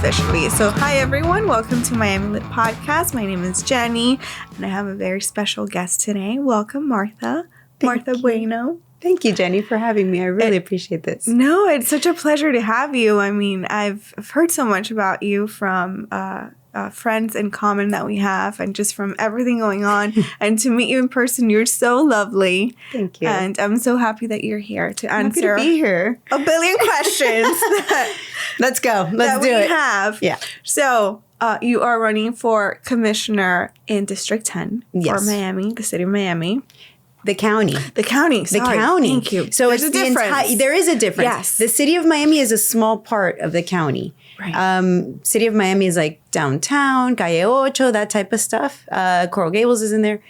officially. So hi everyone, welcome to Miami Lit Podcast. My name is Jenny and I have a very special guest today. Welcome, Martha. Martha Bueno. Thank you, Jenny, for having me. I really appreciate this. No, it's such a pleasure to have you. I mean, I've heard so much about you from friends in common that we have and just from everything going on. And to meet you in person, you're so lovely. Thank you. And I'm so happy that you're here to answer happy to be here. a billion questions. Let's go. Let's do it. Yeah. So you are running for commissioner in District 10 for Miami, the city of Miami. The county. The county. Sorry. The county. Thank you. So There's it's a difference. there is a difference. Yes. The city of Miami is a small part of the county. Right. City of Miami is like downtown, Calle Ocho, that type of stuff. Coral Gables is in there.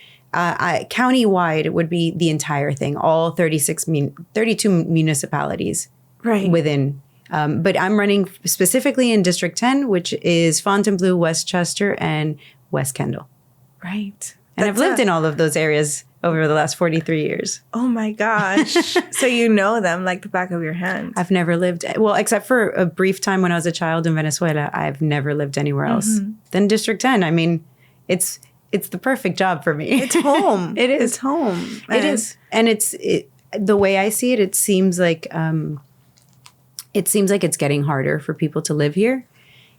County-wide, it would be the entire thing, all 32 municipalities within. But I'm running specifically in District 10, which is Fontainebleau, Westchester, and West Kendall. Right. And I've lived in all of those areas over the last 43 years. Oh my gosh. So you know them like the back of your hand. I've never lived, well, except for a brief time when I was a child in Venezuela, I've never lived anywhere else. Then District 10, I mean, it's the perfect job for me. It's home. It is. It's home. It is. And the way I see it, it seems like it's getting harder for people to live here.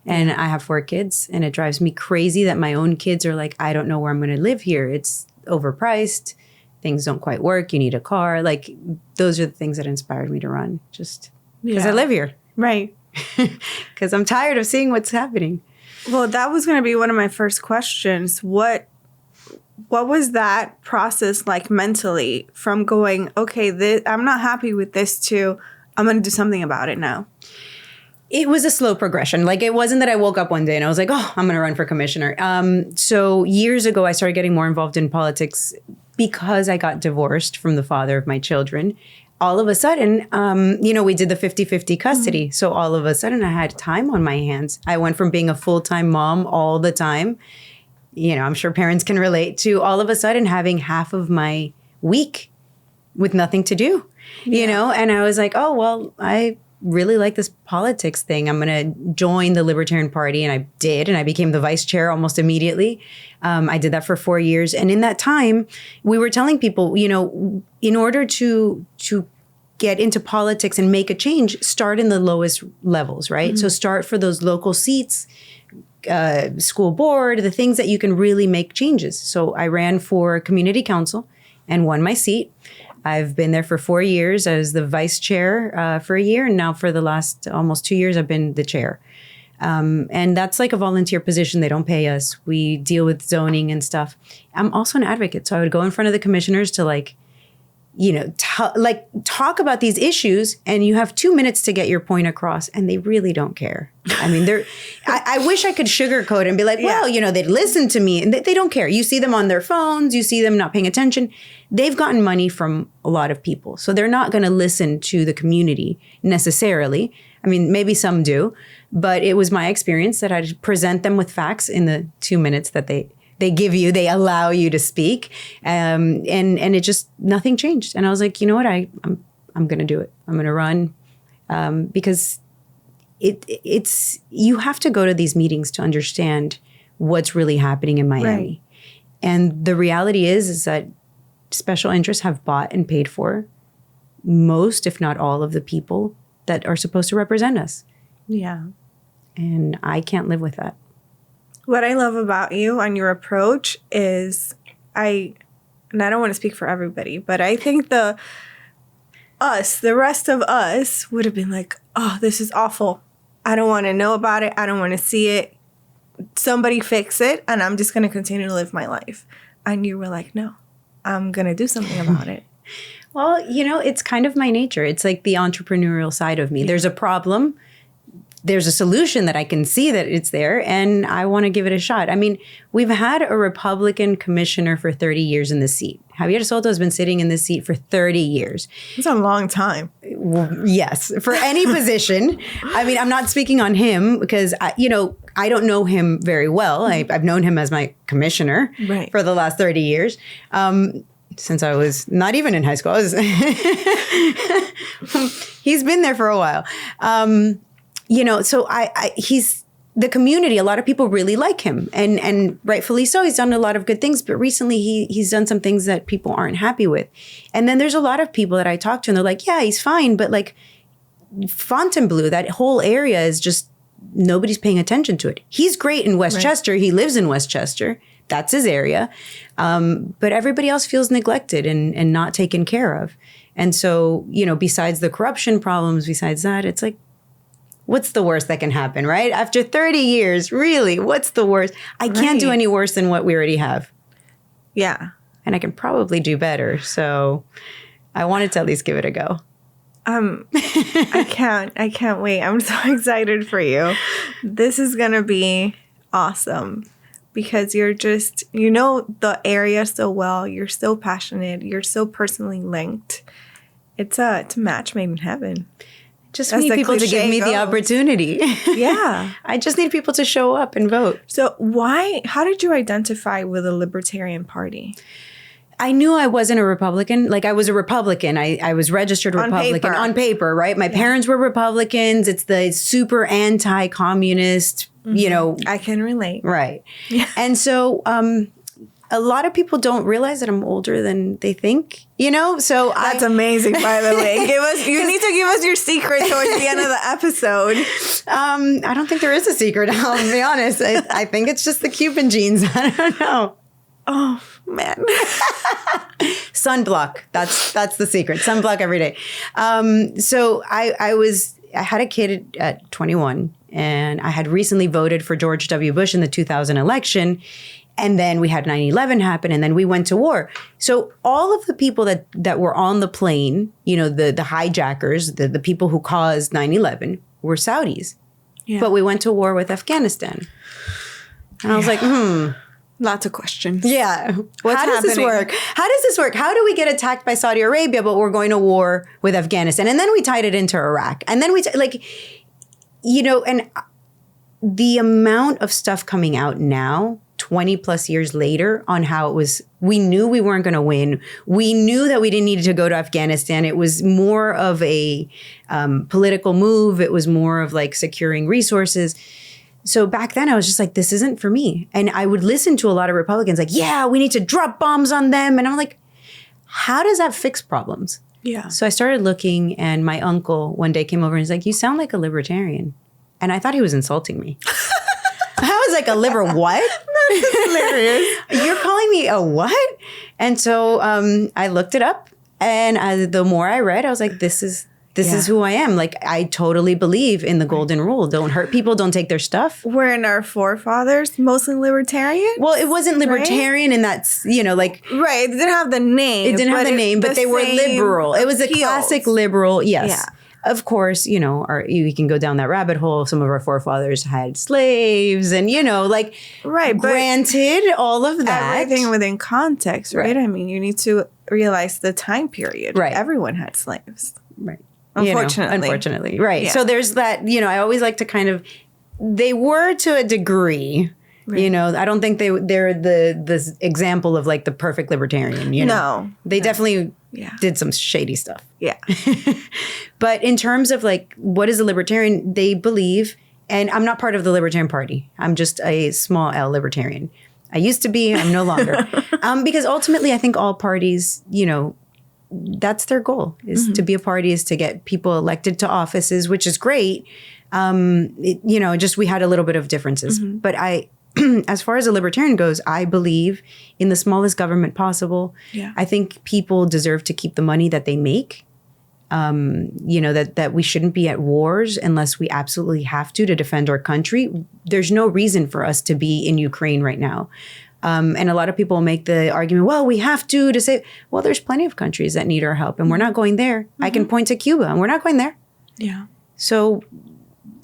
And I have 4 kids, and it drives me crazy that my own kids are like, I don't know where I'm going to live here. It's overpriced. Things don't quite work. You need a car. Like, those are the things that inspired me to run, just because I live here. Right. Because I'm tired of seeing what's happening. Well, that was going to be one of my first questions. What was that process like mentally from going, okay, I'm not happy with this, to I'm going to do something about it now? It was a slow progression. Like, it wasn't that I woke up one day and I was like, oh, I'm going to run for commissioner. So years ago, I started getting more involved in politics because I got divorced from the father of my children. All of a sudden, we did the 50-50 custody. So all of a sudden, I had time on my hands. I went from being a full-time mom all the time, I'm sure parents can relate, to all of a sudden having half of my week with nothing to do, And I was like, oh, well, I really like this politics thing. I'm going to join the Libertarian Party. And I did. And I became the vice chair almost immediately. I did that for 4 years. And in that time, we were telling people, in order to get into politics and make a change, start in the lowest levels, right? So start for those local seats, school board, the things that you can really make changes. So I ran for community council and won my seat. I've been there for 4 years. I was the vice chair for a year. And now for the last almost 2 years, I've been the chair. And that's like a volunteer position. They don't pay us. We deal with zoning and stuff. I'm also an advocate. So I would go in front of the commissioners to talk about these issues, and you have 2 minutes to get your point across, and they really don't care. I mean, I wish I could sugarcoat and be like, well, they'd listen to me, and they don't care. You see them on their phones, you see them not paying attention. They've gotten money from a lot of people, so they're not going to listen to the community necessarily. I mean, maybe some do, but it was my experience that I'd present them with facts in the 2 minutes that they give you, they allow you to speak. And it just, nothing changed. And I was like, you know what, I'm going to do it. I'm going to run because it's, you have to go to these meetings to understand what's really happening in Miami. Right. And the reality is that special interests have bought and paid for most, if not all, of the people that are supposed to represent us. Yeah. And I can't live with that. What I love about you and your approach is and I don't want to speak for everybody, but I think the rest of us would have been like, oh, this is awful. I don't want to know about it. I don't want to see it. Somebody fix it, and I'm just going to continue to live my life. And you were like, no, I'm going to do something about it. Well, it's kind of my nature. It's like the entrepreneurial side of me. Yeah. There's a problem. There's a solution that I can see that it's there, and I want to give it a shot. I mean, we've had a Republican commissioner for 30 years in the seat. Javier Soto has been sitting in this seat for 30 years. It's a long time. Yes, for any position. I mean, I'm not speaking on him because, I don't know him very well. I've known him as my commissioner for the last 30 years. Since I was not even in high school. He's been there for a while. So the community, a lot of people really like him, and rightfully so. He's done a lot of good things, but recently he's done some things that people aren't happy with. And then there's a lot of people that I talk to, and they're like, yeah, he's fine, but like Fontainebleau, that whole area is just, nobody's paying attention to it. He's great in Westchester. He lives in Westchester. That's his area. But everybody else feels neglected and not taken care of. And so, you know, besides the corruption problems, besides that, it's like, what's the worst that can happen, right? After 30 years, really, what's the worst? I can't do any worse than what we already have. Yeah. And I can probably do better. So I wanted to at least give it a go. I can't wait. I'm so excited for you. This is going to be awesome because you're just, you know, the area so well. You're so passionate. You're so personally linked. It's a match made in heaven. Just need people to give me the opportunity. Yeah. I just need people to show up and vote. So how did you identify with the Libertarian Party? I knew I wasn't a Republican. Like, I was a Republican. I was registered Republican on paper, right? My parents were Republicans. It's the super anti-communist, you know. I can relate. Right. Yeah. And so a lot of people don't realize that I'm older than they think, you know? So that's amazing, by the way. You need to give us your secret towards the end of the episode. I don't think there is a secret, I'll be honest. I think it's just the Cuban genes. I don't know. Oh, man. Sunblock. That's the secret. Sunblock every day. So I had a kid at 21, and I had recently voted for George W. Bush in the 2000 election. And then we had 9/11 happen, and then we went to war. So all of the people that were on the plane, you know, the hijackers, the people who caused 9/11 were Saudis. Yeah. But we went to war with Afghanistan. And I was like, Lots of questions. Yeah. How does this work? How does this work? How do we get attacked by Saudi Arabia, but we're going to war with Afghanistan? And then we tied it into Iraq. And then you know, and the amount of stuff coming out now, 20 plus years later, on how it was, we knew we weren't going to win. We knew that we didn't need to go to Afghanistan. It was more of a political move. It was more of like securing resources. So back then I was just like, this isn't for me. And I would listen to a lot of Republicans like, yeah, we need to drop bombs on them. And I'm like, how does that fix problems? Yeah. So I started looking, and my uncle one day came over and he's like, you sound like a libertarian. And I thought he was insulting me. I was like, a liber what? That's hilarious. You're calling me a what? And so I looked it up, and the more I read, I was like, this is who I am. Like, I totally believe in the golden rule. Don't hurt people. Don't take their stuff. Weren't our forefathers mostly libertarian? Well, it wasn't libertarian, and that's, you know, like... Right. It didn't have the name. It didn't have the name, but they were liberal. It was a classic liberal, yes. Yeah. Of course, you know, you can go down that rabbit hole. Some of our forefathers had slaves and, you know, like... Right. Granted, all of that. Everything within context, right? I mean, you need to realize the time period. Right. Everyone had slaves. Right. Unfortunately. Right. Yeah. So there's that, you know, I always like to kind of, they were to a degree, you know, I don't think they're the example of like the perfect libertarian, you know. No. They definitely did some shady stuff. Yeah. But in terms of like, what is a libertarian? They believe, and I'm not part of the Libertarian Party. I'm just a small L libertarian. I used to be, I'm no longer. Because ultimately I think all parties, you know, that's their goal, is to be a party, is to get people elected to offices, which is great. You know, just we had a little bit of differences. But as far as a libertarian goes, I believe in the smallest government possible. Yeah. I think people deserve to keep the money that they make. You know, that we shouldn't be at wars unless we absolutely have to defend our country. There's no reason for us to be in Ukraine right now. And a lot of people make the argument, well, we have to say, well, there's plenty of countries that need our help, and we're not going there. I can point to Cuba, and we're not going there. Yeah. So,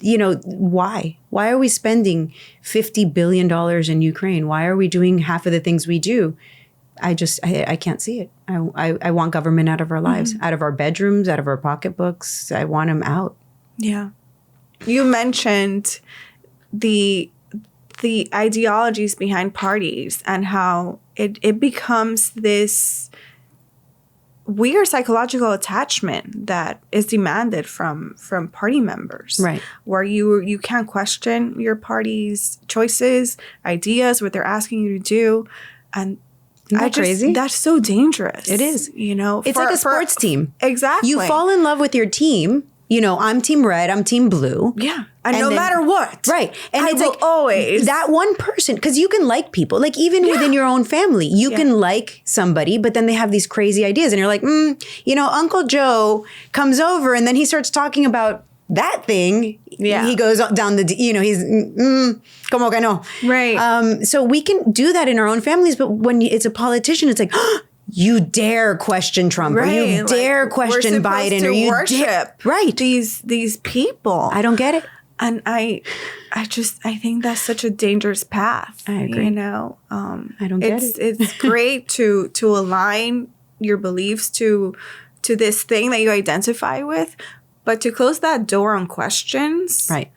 you know, why? Why are we spending $50 billion in Ukraine? Why are we doing half of the things we do? I can't see it. I want government out of our lives, out of our bedrooms, out of our pocketbooks. I want them out. Yeah. You mentioned the ideologies behind parties and how it becomes this weird psychological attachment that is demanded from party members, Right? where you can't question your party's choices, ideas, what they're asking you to do, and Isn't that crazy? That's so dangerous. It is. It's like a sports team. Exactly. You fall in love with your team. I'm team red, I'm team blue. Yeah. And no matter what. Right. And I it's will like always. that one person, because you can like people, like even within your own family, you can like somebody, but then they have these crazy ideas and you're like, Uncle Joe comes over and then he starts talking about that thing. Yeah. He goes down he's, como que no. Right. So we can do that in our own families, but when it's a politician, it's like, you dare question Trump, or you dare question Biden, or you worship these people. I don't get it. And I think that's such a dangerous path. I agree. I don't get it. It's great to align your beliefs to this thing that you identify with, but to close that door on questions, right?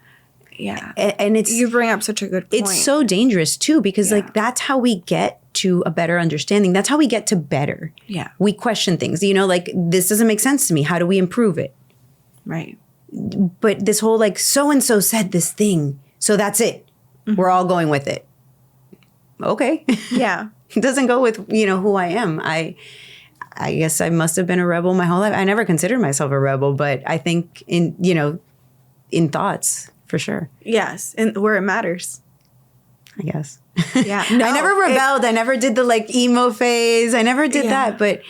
Yeah, and it's, you bring up such a good point. It's so dangerous too, because like that's how we get to a better understanding. That's how we get to better. Yeah, we question things. Like, this doesn't make sense to me. How do we improve it? Right. But this whole like, so and so said this thing, so that's it. Mm-hmm. We're all going with it. Okay. Yeah. It doesn't go with who I am. I guess I must have been a rebel my whole life. I never considered myself a rebel, but I think in thoughts, for sure. Yes, and where it matters. I guess. Yeah. No, I never rebelled. I never did the like emo phase. I never did that. But,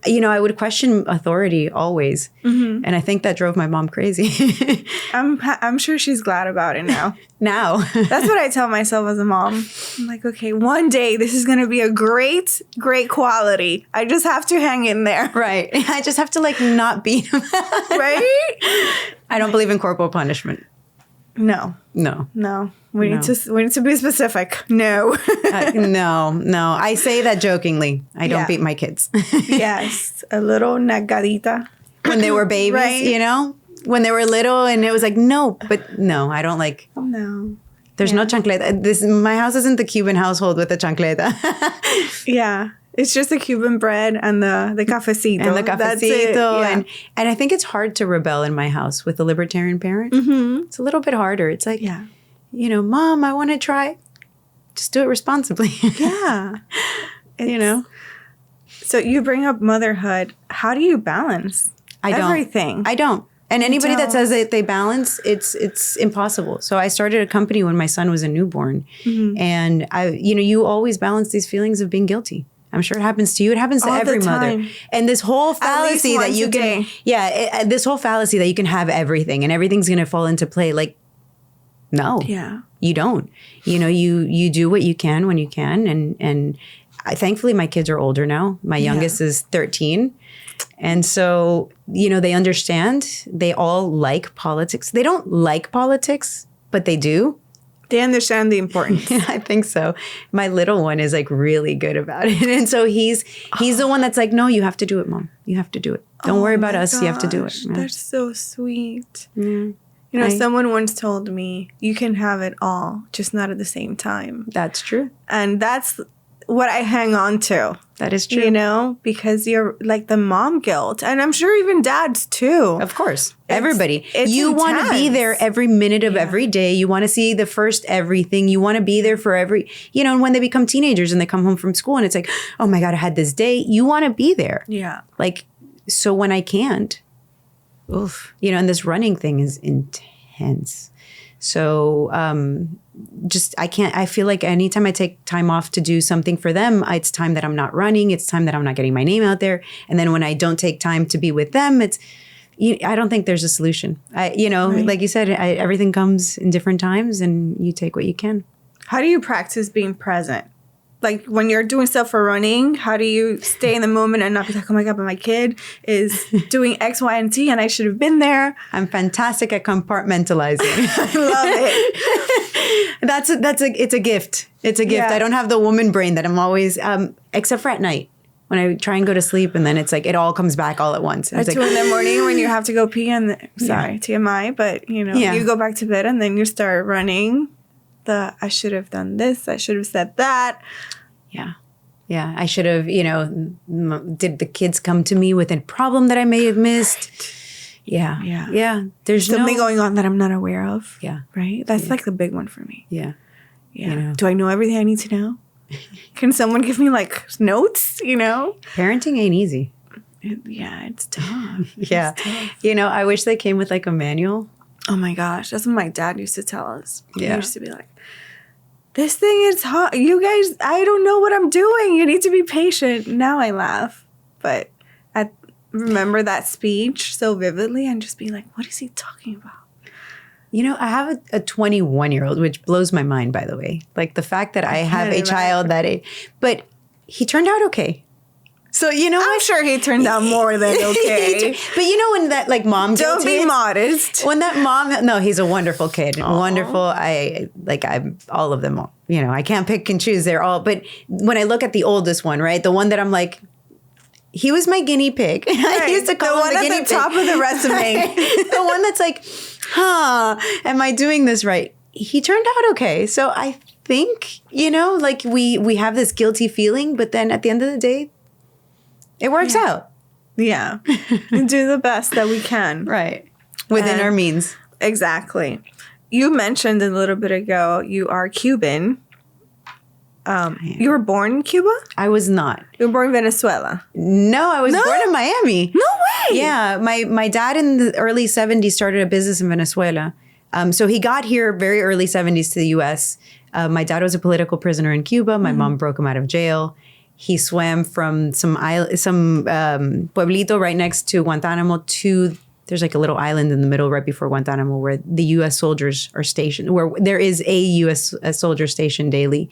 I would question authority always. Mm-hmm. And I think that drove my mom crazy. I'm sure she's glad about it now. That's what I tell myself as a mom. I'm like, okay, one day this is going to be a great, great quality. I just have to hang in there. Right. I just have to like not beat him. Right? I don't believe in corporal punishment. No. We need to be specific. No. No. I say that jokingly. I don't beat my kids. Yes. A little nagadita. When they were babies, right? When they were little, and it was like, no, but no, I don't like. No. There's no chancleta. My house isn't the Cuban household with the chancleta. Yeah. It's just the Cuban bread and the cafecito. And the cafecito. That's it. Yeah. And I think it's hard to rebel in my house with a libertarian parent. Mm-hmm. It's a little bit harder. It's like, Mom, I want to try. Just do it responsibly. Yeah. So you bring up motherhood. How do you balance everything? I don't. And anybody that says that they balance, it's impossible. So I started a company when my son was a newborn. Mm-hmm. And you always balance these feelings of being guilty. I'm sure it happens to you. It happens to every mother. And this whole fallacy that you can, this whole fallacy that you can have everything and everything's going to fall into play. Like, no, you don't. You do what you can when you can. And thankfully my kids are older now. My youngest is 13. And so, they understand. They all like politics. They don't like politics, but they do. They understand the importance. Yeah, I think so. My little one is like really good about it. And so he's the one that's like, no, you have to do it, Mom. You have to do it. Don't worry about us. You have to do it. Yeah. That's so sweet. Yeah. Someone once told me, you can have it all, just not at the same time. That's true. And that's what I hang on to. That is true. Because you're like the mom guilt. And I'm sure even dads too. Of course. Everybody. It's you want to be there every minute of every day. You want to see the first everything. You want to be there for every, and when they become teenagers and they come home from school and it's like, oh my God, I had this day. You want to be there. Yeah. Like, so when I can't, oof, and this running thing is intense. So, I feel like anytime I take time off to do something for them, it's time that I'm not running. It's time that I'm not getting my name out there. And then when I don't take time to be with them, I don't think there's a solution. Right. Like you said, everything comes in different times and you take what you can. How do you practice being present? Like when you're doing stuff for running, how do you stay in the moment and not be like, oh my God, but my kid is doing X, Y, and Z and I should have been there. I'm fantastic at compartmentalizing. I love it. It's a gift. It's a gift. Yeah. I don't have the woman brain that I'm always, except for at night when I try and go to sleep and then it's like, it all comes back all at once. At 2 a.m. when you have to go pee TMI, but you go back to bed and then you start running. I should have done this. I should have said that. Yeah. Yeah. I should have, did the kids come to me with a problem that I may have missed? Yeah. Yeah. Yeah. There's something going on that I'm not aware of. Yeah. Right? That's like the big one for me. Yeah. Yeah. Do I know everything I need to know? Can someone give me like notes, Parenting ain't easy. It's tough. Yeah. I wish they came with like a manual. Oh my gosh. That's what my dad used to tell us. Yeah. He used to be like, this thing is hard. You guys, I don't know what I'm doing. You need to be patient. Now I laugh. But I remember that speech so vividly and just being like, what is he talking about? I have a 21-year-old, which blows my mind, by the way. Like the fact that I have a child but he turned out okay. So, I'm sure he turned out more than okay. But when that like mom don't be modest. When that mom, no, he's a wonderful kid. Aww. Wonderful. I'm all of them. I can't pick and choose. They're all, but when I look at the oldest one, right? The one that I'm like, he was my guinea pig. Right. I used to call him the guinea pig. The one at the top of the resume. The one that's like, am I doing this right? He turned out okay. So I think, like we have this guilty feeling, but then at the end of the day, it works out. Yeah. And do the best that we can. Right. Within our means. Exactly. You mentioned a little bit ago, you are Cuban. You were born in Cuba? I was not. You were born in Venezuela? No, I was born in Miami. No way! Yeah. My dad in the early 70s started a business in Venezuela. So he got here very early 70s to the U.S. My dad was a political prisoner in Cuba. My mom broke him out of jail. He swam from some pueblito right next to Guantanamo to, there's like a little island in the middle right before Guantanamo where the U.S. soldiers are stationed, where there is a U.S. soldier stationed daily.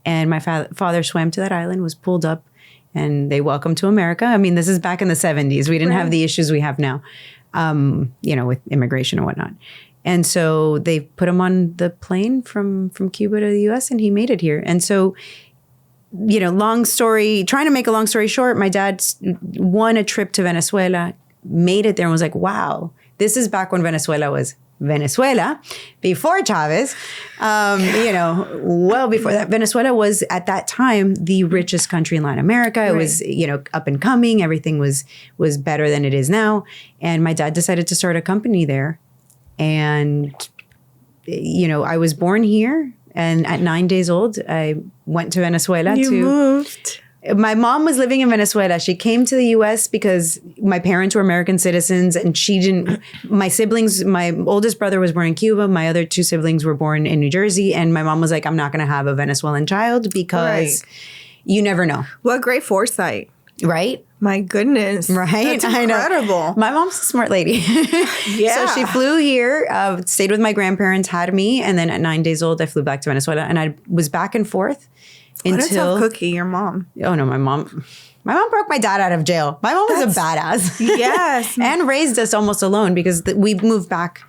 And my father swam to that island, was pulled up, and they welcomed to America. I mean, this is back in the 70s. We didn't have the issues we have now, with immigration and whatnot. And so they put him on the plane from Cuba to the U.S. and he made it here. And so, trying to make a long story short, my dad won a trip to Venezuela, made it there and was like, wow, this is back when Venezuela was Venezuela, before Chavez, well before that. Venezuela was at that time the richest country in Latin America. It was, up and coming. Everything was better than it is now. And my dad decided to start a company there. And, I was born here. And at 9 days old, I went to Venezuela. You moved. My mom was living in Venezuela. She came to the U.S. because my parents were American citizens, and she didn't. My siblings, my oldest brother was born in Cuba. My other two siblings were born in New Jersey, and my mom was like, "I'm not going to have a Venezuelan child because you never know." What great foresight, right? My goodness, right? That's incredible. I know. My mom's a smart lady. Yeah. So she flew here, stayed with my grandparents, had me, and then at 9 days old, I flew back to Venezuela, and I was back and forth. What a tough cookie, your mom. Oh, no, my mom broke my dad out of jail. My mom was a badass. Yes. And raised us almost alone because we moved back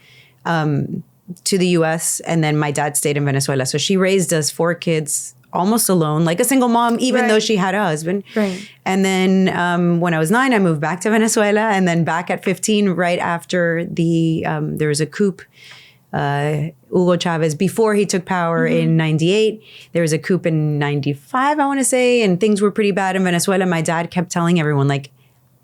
to the U.S. and then my dad stayed in Venezuela. So she raised us 4 kids almost alone, like a single mom, even though she had a husband. Right. And then when I was 9, I moved back to Venezuela, and then back at 15, right after there was a coup. Hugo Chavez, before he took power in 98, there was a coup in 95, I want to say, and things were pretty bad in Venezuela. My dad kept telling everyone, like,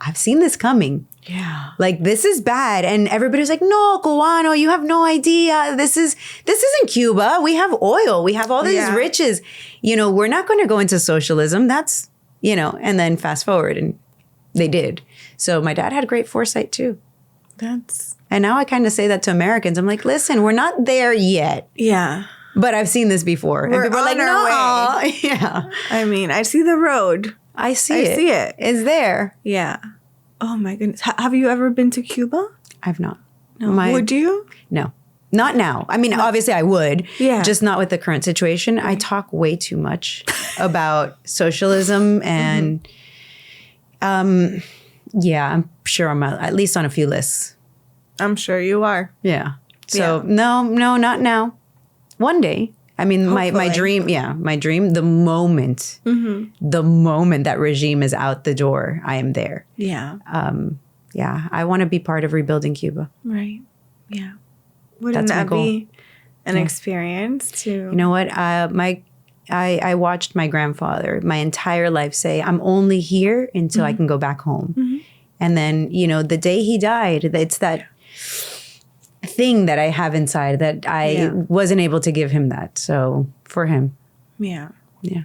I've seen this coming. Yeah. Like, this is bad. And everybody's like, no, Cubano, you have no idea. This isn't Cuba. We have oil. We have all these riches. We're not going to go into socialism. That's, and then fast forward, and they did. So my dad had great foresight too. And now I kind of say that to Americans. I'm like, listen, we're not there yet. Yeah. But I've seen this before. We're and people are like, no. Way. Yeah. I mean, I see the road. I see it. It's there. Yeah. Oh my goodness. Have you ever been to Cuba? I've not. No. Would you? No. Not now. I mean, obviously I would. Yeah. Just not with the current situation. Right. I talk way too much about socialism and yeah, I'm sure I'm at least on a few lists. I'm sure you are. Yeah. So no, not now. One day. I mean, my dream, the moment that regime is out the door, I am there. Yeah. I want to be part of rebuilding Cuba. Right. Yeah. Wouldn't that be an experience too? You know what? I watched my grandfather my entire life say, I'm only here until I can go back home. And then, you know, the day he died, it's that thing that I have inside that I wasn't able to give him that. So for him. Yeah. Yeah.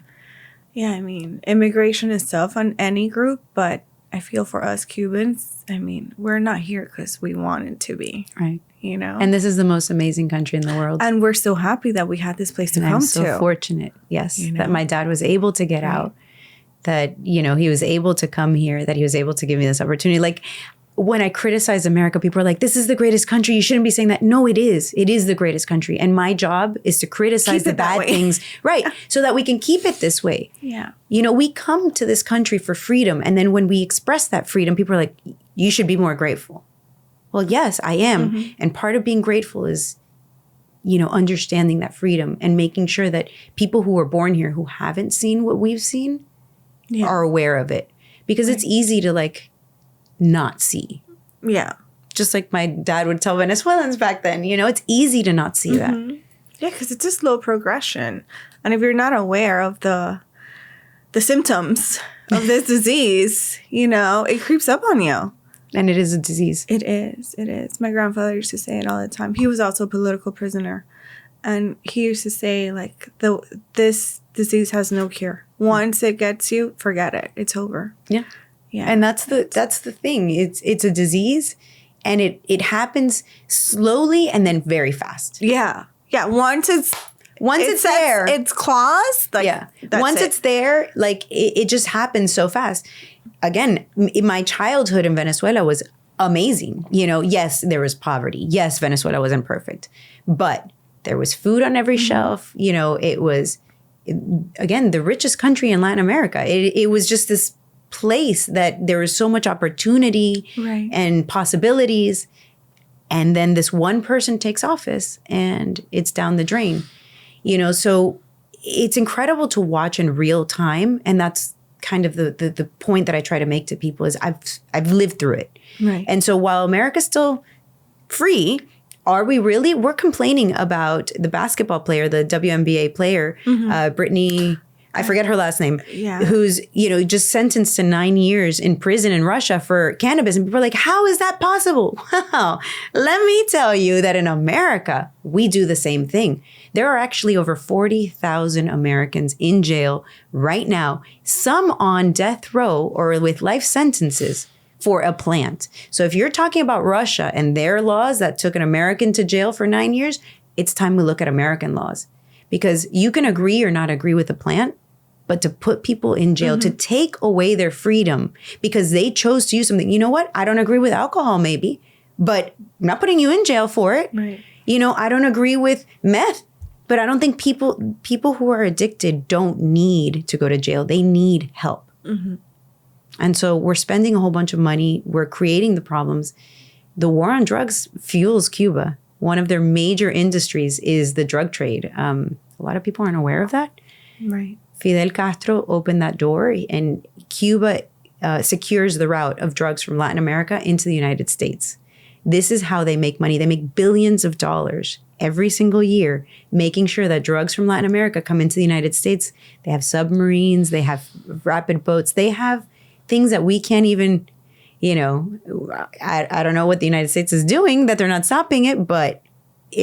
Yeah, I mean, immigration is tough on any group, but I feel for us Cubans, I mean, we're not here because we wanted to be. Right. You know? And this is the most amazing country in the world. And we're so happy that we had this place to come to. I'm so fortunate, yes, You know? that my dad was able to get out, that, you know, he was able to come here, that he was able to give me this opportunity. Like, when I criticize America, people are like, this is the greatest country. You shouldn't be saying that. No, it is. It is the greatest country. And my job is to criticize the bad things. Right. So that we can keep it this way. Yeah. You know, we come to this country for freedom. And then when we express that freedom, people are like, you should be more grateful. Well, yes, I am. And part of being grateful is, you know, understanding that freedom and making sure that people who were born here who haven't seen what we've seen are aware of it. Because it's easy to like not see. Yeah. Just like my dad would tell Venezuelans back then, you know, it's easy to not see that. Yeah, because it's a slow progression. And if you're not aware of the symptoms of this disease, you know, it creeps up on you. And it is a disease. It is. It is. My grandfather used to say it all the time. He was also a political prisoner. And he used to say, like, this disease has no cure. Once it gets you, forget it. It's over. Yeah. Yeah. And that's the thing. It's a disease, and it happens slowly and then very fast. Yeah. Yeah. Once it's there, its claws. Like, once it's there, like it just happens so fast. Again, my childhood in Venezuela was amazing. You know, yes, there was poverty. Yes, Venezuela wasn't perfect, but there was food on every shelf. You know, it was, again, the richest country in Latin America. It was just this place that there was so much opportunity and possibilities. And then this one person takes office and it's down the drain. You know, so it's incredible to watch in real time. And that's kind of the point that I try to make to people is I've lived through it. Right. And so while America's still free, are we really? We're complaining about the basketball player, the WNBA player, Brittany, I forget her last name, who's, you know, just sentenced to 9 years in prison in Russia for cannabis. And people are like, how is that possible? Well, let me tell you that in America, we do the same thing. There are actually over 40,000 Americans in jail right now, some on death row or with life sentences for a plant. So if you're talking about Russia and their laws that took an American to jail for 9 years, it's time we look at American laws. Because you can agree or not agree with the plant, but to put people in jail, to take away their freedom because they chose to use something. You know what? I don't agree with alcohol maybe, but I'm not putting you in jail for it. Right. You know, I don't agree with meth, but I don't think people who are addicted don't need to go to jail. They need help. And so we're spending a whole bunch of money. We're creating the problems. The war on drugs fuels Cuba. One of their major industries is the drug trade. A lot of people aren't aware of that. Right. Fidel Castro opened that door, and Cuba secures the route of drugs from Latin America into the United States. This is how they make money. They make billions of dollars every single year, making sure that drugs from Latin America come into the United States. They have submarines. They have rapid boats. They have things that we can't even, you know, I don't know what the United States is doing, that they're not stopping it, but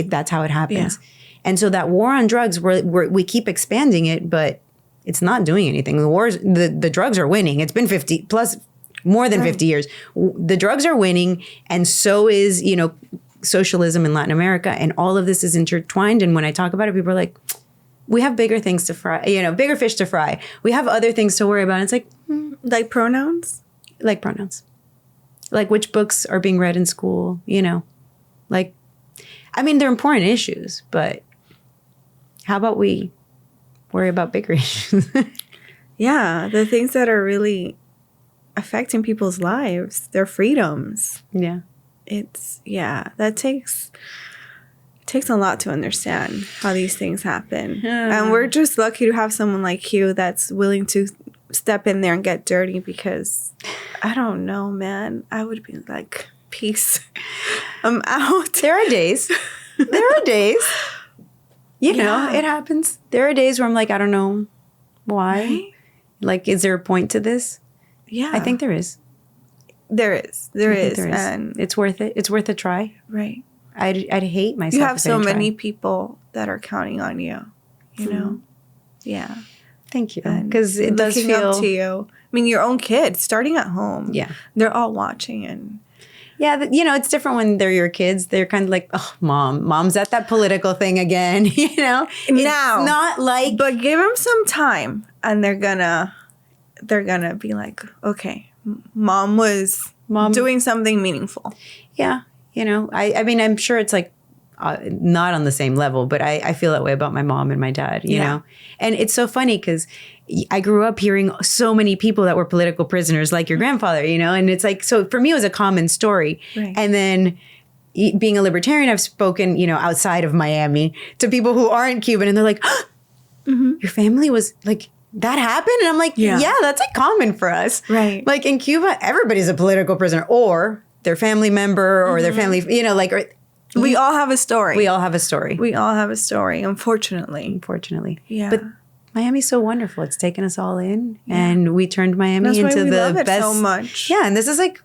that's how it happens. Yeah. And so that war on drugs, we keep expanding it, but it's not doing anything. The drugs are winning. It's been 50 plus, more than 50 years. The drugs are winning, and so is, you know, socialism in Latin America, and all of this is intertwined. And when I talk about it, people are like, we have bigger things to fry, you know, bigger fish to fry. We have other things to worry about. And it's like, like pronouns? Like pronouns. Like which books are being read in school, you know, like, I mean, they're important issues, but how about we worry about bigger issues? Yeah, the things that are really affecting people's lives, their freedoms. Yeah. That takes a lot to understand how these things happen. And we're just lucky to have someone like you that's willing to step in there and get dirty, because I don't know, man. I would be like, peace. I'm out. There are days. You know, it happens. There are days where I'm like, I don't know why. Right? Like, is there a point to this? Yeah. I think there is. There is. There is. And it's worth it. It's worth a try. Right. I'd hate myself. You have if I so didn't many try. people that are counting on you, you know? Yeah. Thank you. Because it does looking feel up to you. I mean, your own kids starting at home. Yeah. They're all watching and yeah, you know, it's different when they're your kids. They're kind of like, oh, mom's at that political thing again, you know? now, it's not like, but give them some time and they're gonna be like, okay, mom was doing something meaningful. yeah, you know, I mean, I'm sure it's like not on the same level, but I feel that way about my mom and my dad, you know? And it's so funny because I grew up hearing so many people that were political prisoners like your grandfather, you know? And it's like, so for me, it was a common story. Right. And then being a libertarian, I've spoken, you know, outside of Miami to people who aren't Cuban and they're like, oh, your family was like, that happened? And I'm like, yeah, that's like common for us. Right. Like in Cuba, everybody's a political prisoner or their family member or their family, you know, like, we all have a story. We all have a story. We all have a story, unfortunately. Unfortunately. Yeah. But Miami's so wonderful. It's taken us all in. And we turned Miami into the love it best. So much. Yeah. And this is like,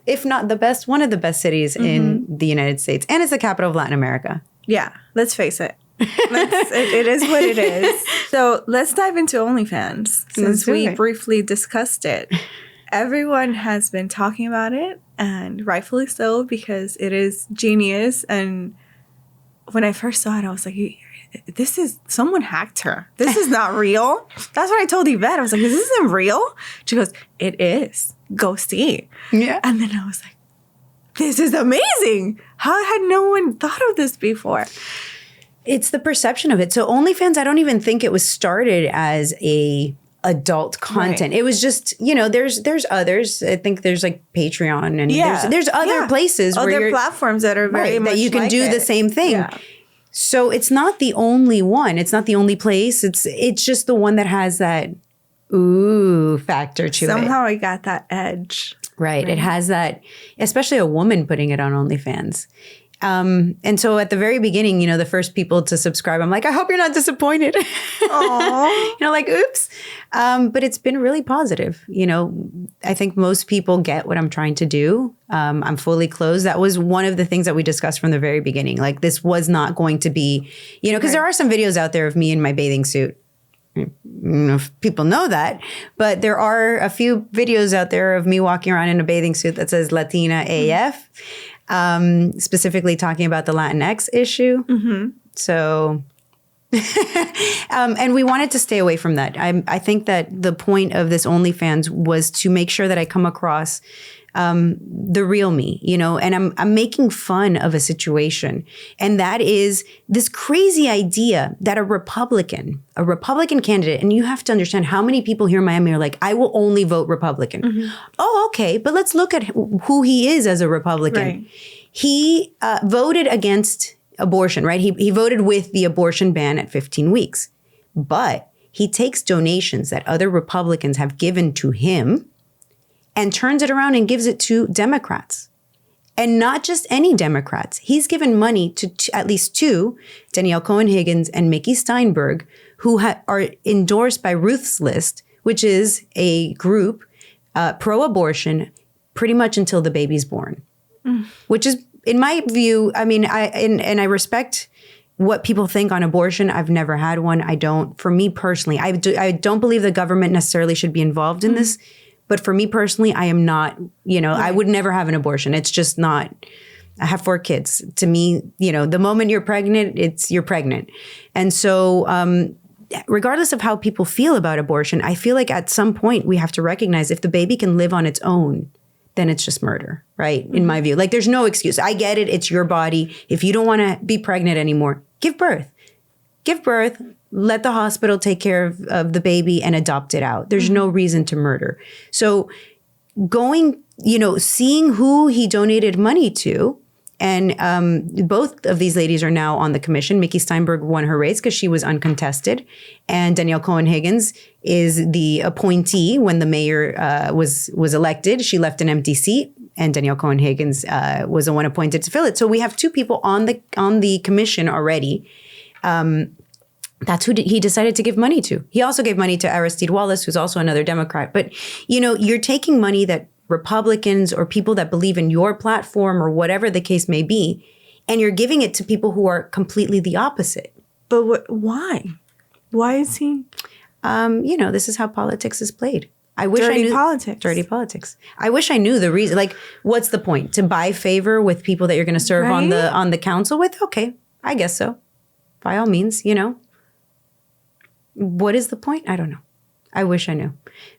if not the best, one of the best cities in the United States. And it's the capital of Latin America. Yeah. Let's face it. It is what it is. So let's dive into OnlyFans since we briefly discussed it. Everyone has been talking about it, and rightfully so, because it is genius. And when I first saw it, I was like, this is, someone hacked her. This is not real. That's what I told Yvette. I was like, this isn't real. She goes, it is. Go see. Yeah. And then I was like, this is amazing. How had no one thought of this before? It's the perception of it. So OnlyFans, I don't even think it was started as a adult content. Right. It was just, you know, there's others. I think there's like Patreon and there's other places where other platforms that are very much that you can like do the same thing. Yeah. So it's not the only one. It's not the only place. It's just the one that has that ooh factor to it. Somehow I got that edge. Right. It has that, especially a woman putting it on OnlyFans. And so at the very beginning, you know, the first people to subscribe, I'm like, I hope you're not disappointed. Aww. You know, like, oops. But it's been really positive. You know, I think most people get what I'm trying to do. I'm fully closed. That was one of the things that we discussed from the very beginning. Like, this was not going to be, you know, because there are some videos out there of me in my bathing suit. I don't know if people know that, but there are a few videos out there of me walking around in a bathing suit that says Latina AF. Specifically talking about the Latinx issue. So, and we wanted to stay away from that. I think that the point of this OnlyFans was to make sure that I come across the real me, you know, and I'm making fun of a situation. And that is this crazy idea that a Republican candidate, and you have to understand how many people here in Miami are like, I will only vote Republican. Oh, okay. But let's look at who he is as a Republican. Right. He voted against abortion, right? He voted with the abortion ban at 15 weeks. But he takes donations that other Republicans have given to him and turns it around and gives it to Democrats. And not just any Democrats. He's given money to at least two, Danielle Cohen-Higgins and Mickey Steinberg, who are endorsed by Ruth's List, which is a group pro-abortion pretty much until the baby's born. Which is, in my view, I mean, I respect what people think on abortion. I've never had one. I don't. For me personally, I don't believe the government necessarily should be involved in this. But for me personally, I am not, you know, I would never have an abortion. It's just not, I have 4 kids. To me, you know, the moment you're pregnant, you're pregnant. And so regardless of how people feel about abortion, I feel like at some point we have to recognize if the baby can live on its own, then it's just murder, right? In my view, like there's no excuse. I get it. It's your body. If you don't want to be pregnant anymore, give birth. Give birth. Let the hospital take care of the baby and adopt it out. There's no reason to murder. So going, you know, seeing who he donated money to, and both of these ladies are now on the commission. Mickey Steinberg won her race because she was uncontested. And Danielle Cohen-Higgins is the appointee when the mayor was elected. She left an empty seat, and Danielle Cohen-Higgins was the one appointed to fill it. So we have 2 people on the commission already. That's who he decided to give money to. He also gave money to Aristide Wallace, who's also another Democrat. But, you're taking money that Republicans or people that believe in your platform or whatever the case may be, and you're giving it to people who are completely the opposite. But why? Why is he? This is how politics is played. I wish I knew dirty politics. I wish I knew the reason. Like, what's the point? To buy favor with people that you're going to serve on the council with? Okay, I guess so. By all means, What is the point? I don't know. I wish I knew.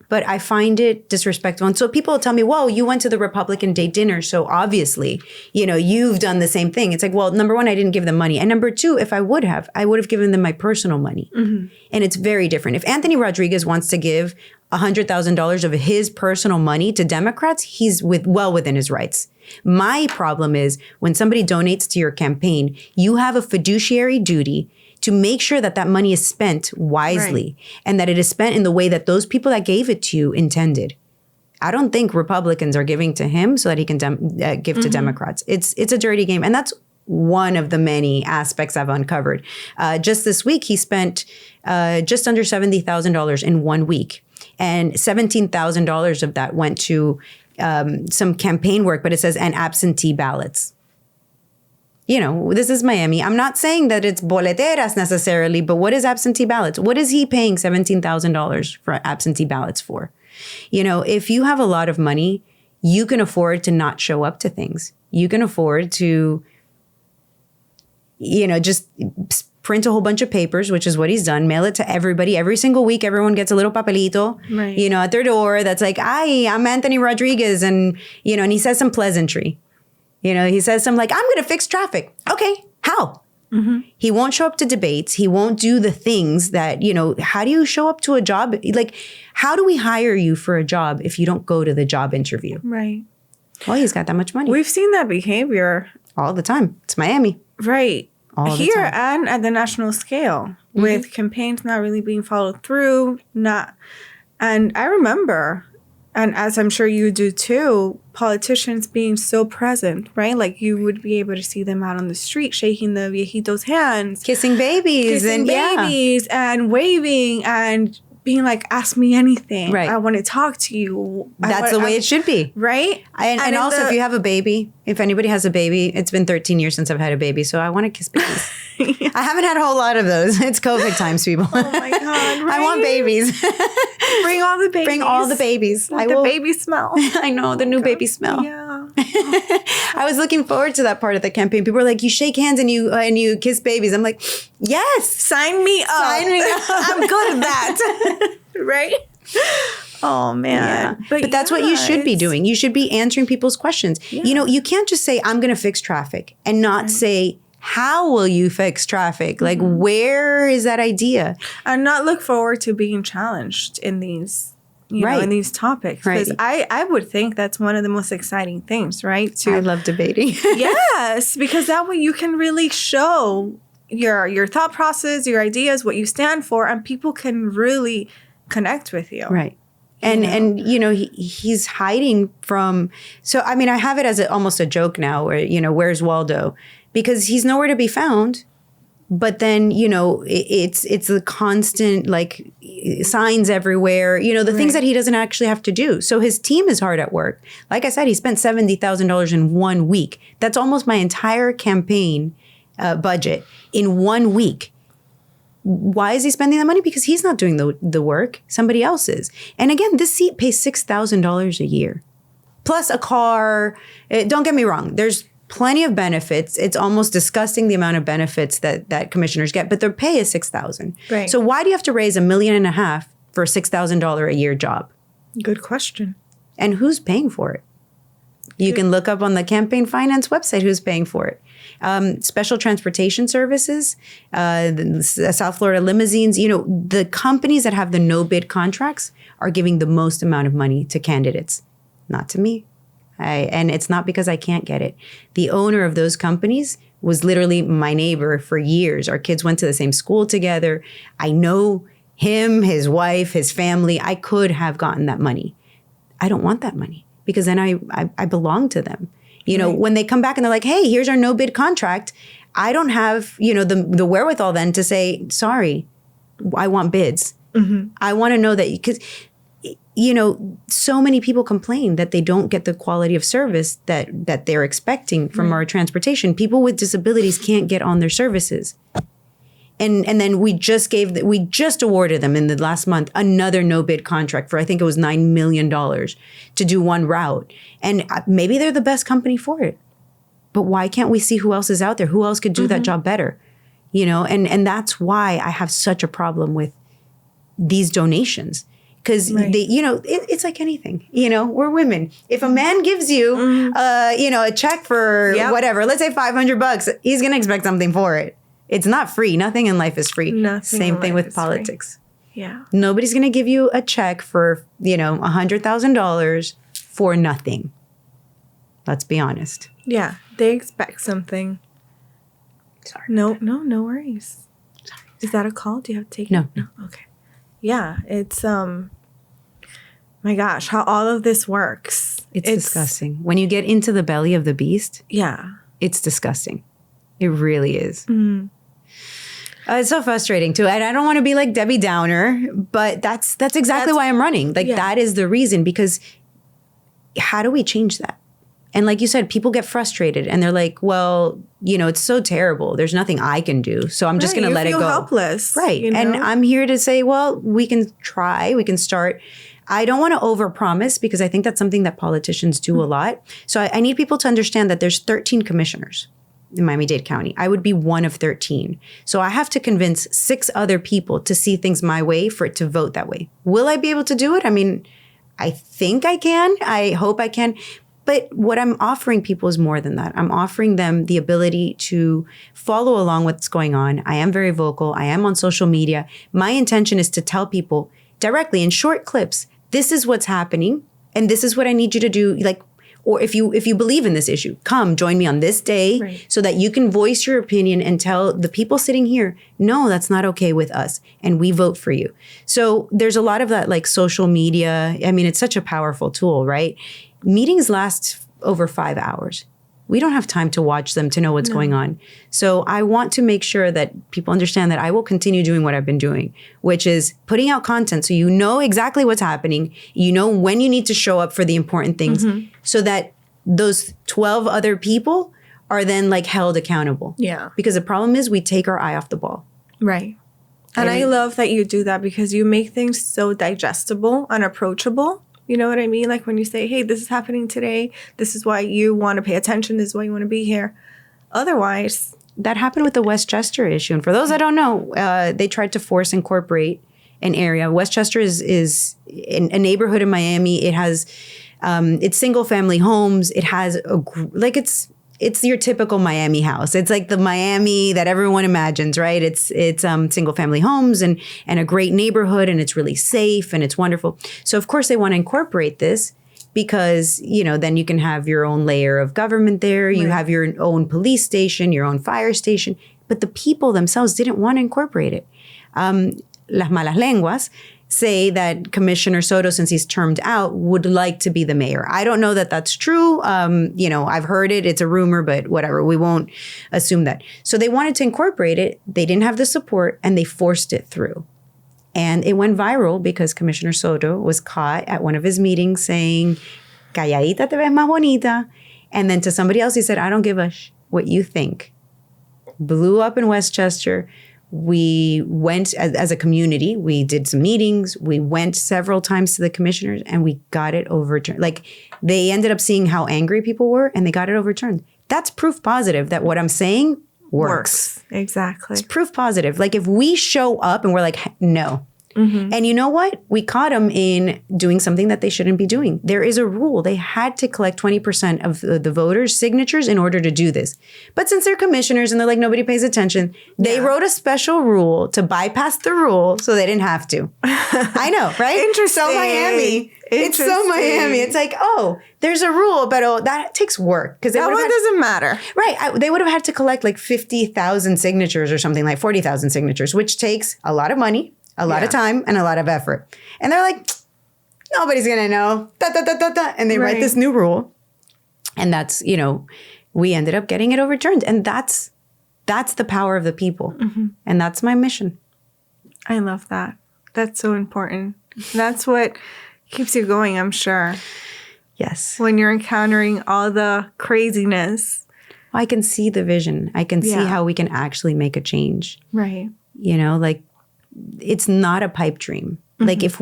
But I find it disrespectful. And so people will tell me, whoa, you went to the Republican Day dinner. So obviously, you've done the same thing. It's like, well, number one, I didn't give them money. And number two, if I would have given them my personal money. Mm-hmm. And it's very different. If Anthony Rodriguez wants to give $100,000 of his personal money to Democrats, he's well within his rights. My problem is when somebody donates to your campaign, you have a fiduciary duty to make sure that that money is spent wisely and that it is spent in the way that those people that gave it to you intended. I don't think Republicans are giving to him so that he can give to Democrats. It's a dirty game. And that's one of the many aspects I've uncovered. Just this week, he spent just under $70,000 in 1 week. And $17,000 of that went to some campaign work, but it says, and absentee ballots. This is Miami. I'm not saying that it's boleteras necessarily, but what is absentee ballots? What is he paying $17,000 for absentee ballots for? If you have a lot of money, you can afford to not show up to things. You can afford to, just print a whole bunch of papers, which is what he's done, mail it to everybody. Every single week, everyone gets a little papelito, at their door that's like, hi, I'm Anthony Rodriguez. And, and he says some pleasantry. He says something like, I'm going to fix traffic. Okay, how? Mm-hmm. He won't show up to debates. He won't do the things that, how do you show up to a job? Like, how do we hire you for a job if you don't go to the job interview? Right. Well, he's got that much money. We've seen that behavior. All the time. It's Miami. Right. Here and at the national scale, with campaigns not really being followed through. And I remember, and as I'm sure you do too, politicians being so present, right? Like you would be able to see them out on the street, shaking the viejitos' hands. Kissing babies and waving and being like, ask me anything. Right. I want to talk to you. That's the way it should be. Right? And also, if you have a baby, if anybody has a baby, it's been 13 years since I've had a baby, so I want to kiss babies. Yeah. I haven't had a whole lot of those. It's COVID times, people. Oh my God. Right? I want babies. Bring all the babies. Bring all the babies. The baby smell. I know, the new baby smell. Yeah. I was looking forward to that part of the campaign. People were like, you shake hands and you kiss babies. I'm like, yes. Sign me up. I'm good at that. Right? Oh, man. Yeah. But that's what you should be doing. You should be answering people's questions. Yeah. You can't just say, I'm going to fix traffic and not say, how will you fix traffic? Like, where is that idea? And not look forward to being challenged in these, in these topics. Because I would think that's one of the most exciting things, right? I love debating. Yes, because that way you can really show your thought process, your ideas, what you stand for, and people can really connect with you. Right. And he's hiding from, so I mean, I have it as almost a joke now where, where's Waldo? Because he's nowhere to be found. But then, it's the constant like signs everywhere, the things that he doesn't actually have to do. So his team is hard at work. Like I said, he spent $70,000 in 1 week. That's almost my entire campaign budget in 1 week. Why is he spending that money? Because he's not doing the work. Somebody else is. And again, this seat pays $6,000 a year. Plus a car. Don't get me wrong. There's plenty of benefits. It's almost disgusting the amount of benefits that commissioners get. But their pay is $6,000. Right. So why do you have to raise $1.5 million for a $6,000 a year job? Good question. And who's paying for it? You can look up on the campaign finance website who's paying for it. Special transportation services, the South Florida limousines, the companies that have the no bid contracts are giving the most amount of money to candidates, not to me. And it's not because I can't get it. The owner of those companies was literally my neighbor for years. Our kids went to the same school together. I know him, his wife, his family. I could have gotten that money. I don't want that money because then I belong to them. You know, when they come back and they're like, hey, here's our no bid contract. I don't have, you know, the wherewithal then to say, sorry, I want bids. I want to know that, because, you know, so many people complain that they don't get the quality of service that they're expecting from our transportation. People with disabilities can't get on their services. And then we just awarded them in the last month another no bid contract for, I think it was $9 million to do one route. And maybe they're the best company for it. But why can't we see who else is out there? Who else could do that job better? You know, and that's why I have such a problem with these donations. Because they, you know, it's like anything. You know, we're women. If a man gives you, you know, a check for whatever, let's say $500, he's gonna expect something for it. It's not free. Nothing in life is free. Same thing with politics. Free. Yeah. Nobody's gonna give you a check for, you know, $100,000 for nothing. Let's be honest. Yeah, they expect something. Sorry. No worries. Sorry. Is that a call? Do you have to take it? No. Okay. Yeah, it's my gosh, how all of this works. It's disgusting. When you get into the belly of the beast, it's disgusting. It really is. It's so frustrating too. And I don't want to be like Debbie Downer, but that's exactly why I'm running. Like that is the reason, because how do we change that? And like you said, people get frustrated and they're like, well, you know, it's so terrible. There's nothing I can do. So I'm just going to let it go. You feel helpless. Right. You know? And I'm here to say, well, we can try. We can start. I don't want to overpromise, because I think that's something that politicians do a lot. So I need people to understand that there's 13 commissioners in Miami-Dade County. I would be one of 13. So I have to convince 6 other people to see things my way for it to vote that way. Will I be able to do it? I mean, I think I can. I hope I can. But what I'm offering people is more than that. I'm offering them the ability to follow along what's going on. I am very vocal. I am on social media. My intention is to tell people directly in short clips, this is what's happening and this is what I need you to do. Like, or if you believe in this issue, come join me on this day so that you can voice your opinion and tell the people sitting here, no, that's not okay with us. And we vote for you. So there's a lot of that, like social media. I mean, it's such a powerful tool, right? Meetings last over 5 hours. We don't have time to watch them to know what's going on. So I want to make sure that people understand that I will continue doing what I've been doing, which is putting out content so you know exactly what's happening. You know when you need to show up for the important things so that those 12 other people are then like held accountable. Yeah. Because the problem is we take our eye off the ball. Right. And I love that you do that, because you make things so digestible and approachable. You know what I mean? Like when you say, hey, this is happening today. This is why you want to pay attention. This is why you want to be here. Otherwise. That happened with the Westchester issue. And for those that don't know, they tried to force incorporate an area. Westchester is in a neighborhood in Miami. It has, it's single family homes. It has, it's your typical Miami house. It's like the Miami that everyone imagines, right? It's single family homes and a great neighborhood, and it's really safe and it's wonderful. So of course they want to incorporate this because, you know, then you can have your own layer of government there. You have your own police station, your own fire station. But the people themselves didn't want to incorporate it. Las malas lenguas say that Commissioner Soto, since he's termed out, would like to be the mayor. I don't know that that's true. You know, I've heard it. It's a rumor, but whatever. We won't assume that. So they wanted to incorporate it. They didn't have the support, and they forced it through. And it went viral because Commissioner Soto was caught at one of his meetings saying, calladita te ves más bonita. And then to somebody else, he said, I don't give a what you think. Blew up in Westchester. We went as a community, we did some meetings, we went several times to the commissioners, and we got it overturned. Like, they ended up seeing how angry people were, and they got it overturned. That's proof positive that what I'm saying works. Exactly. It's proof positive. Like, if we show up and we're like, no. And you know what? We caught them in doing something that they shouldn't be doing. There is a rule. They had to collect 20% of the voters' signatures in order to do this. But since they're commissioners and they're like, nobody pays attention, they wrote a special rule to bypass the rule so they didn't have to. I know, right? Interesting. So Miami. It's so Miami. It's like, oh, there's a rule, but that takes work. Because that one doesn't matter. Right. They would have had to collect like 50,000 signatures or something, like 40,000 signatures, which takes a lot of money, a lot of time, and a lot of effort. And they're like, nobody's going to know. And they write this new rule. And that's, we ended up getting it overturned. And that's the power of the people. Mm-hmm. And that's my mission. I love that. That's so important. That's what keeps you going, I'm sure. Yes. When you're encountering all the craziness. I can see the vision. I can see how we can actually make a change. Right. Like it's not a pipe dream. Mm-hmm. Like if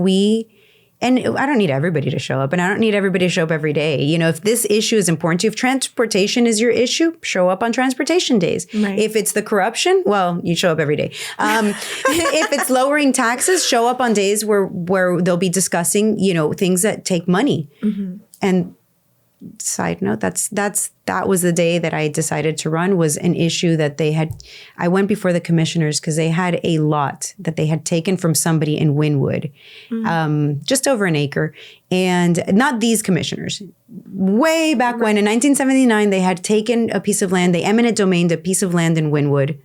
and I don't need everybody to show up, and I don't need everybody to show up every day. If this issue is important to you, if transportation is your issue, show up on transportation days. Right. If it's the corruption, well, you show up every day. If it's lowering taxes, show up on days where they'll be discussing, things that take money. Mm-hmm. And side note, that was the day that I decided to run, was an issue that I went before the commissioners because they had a lot that they had taken from somebody in Wynwood, just over an acre. And not these commissioners. Way back when, in 1979, they had taken a piece of land, they eminent domained a piece of land in Wynwood.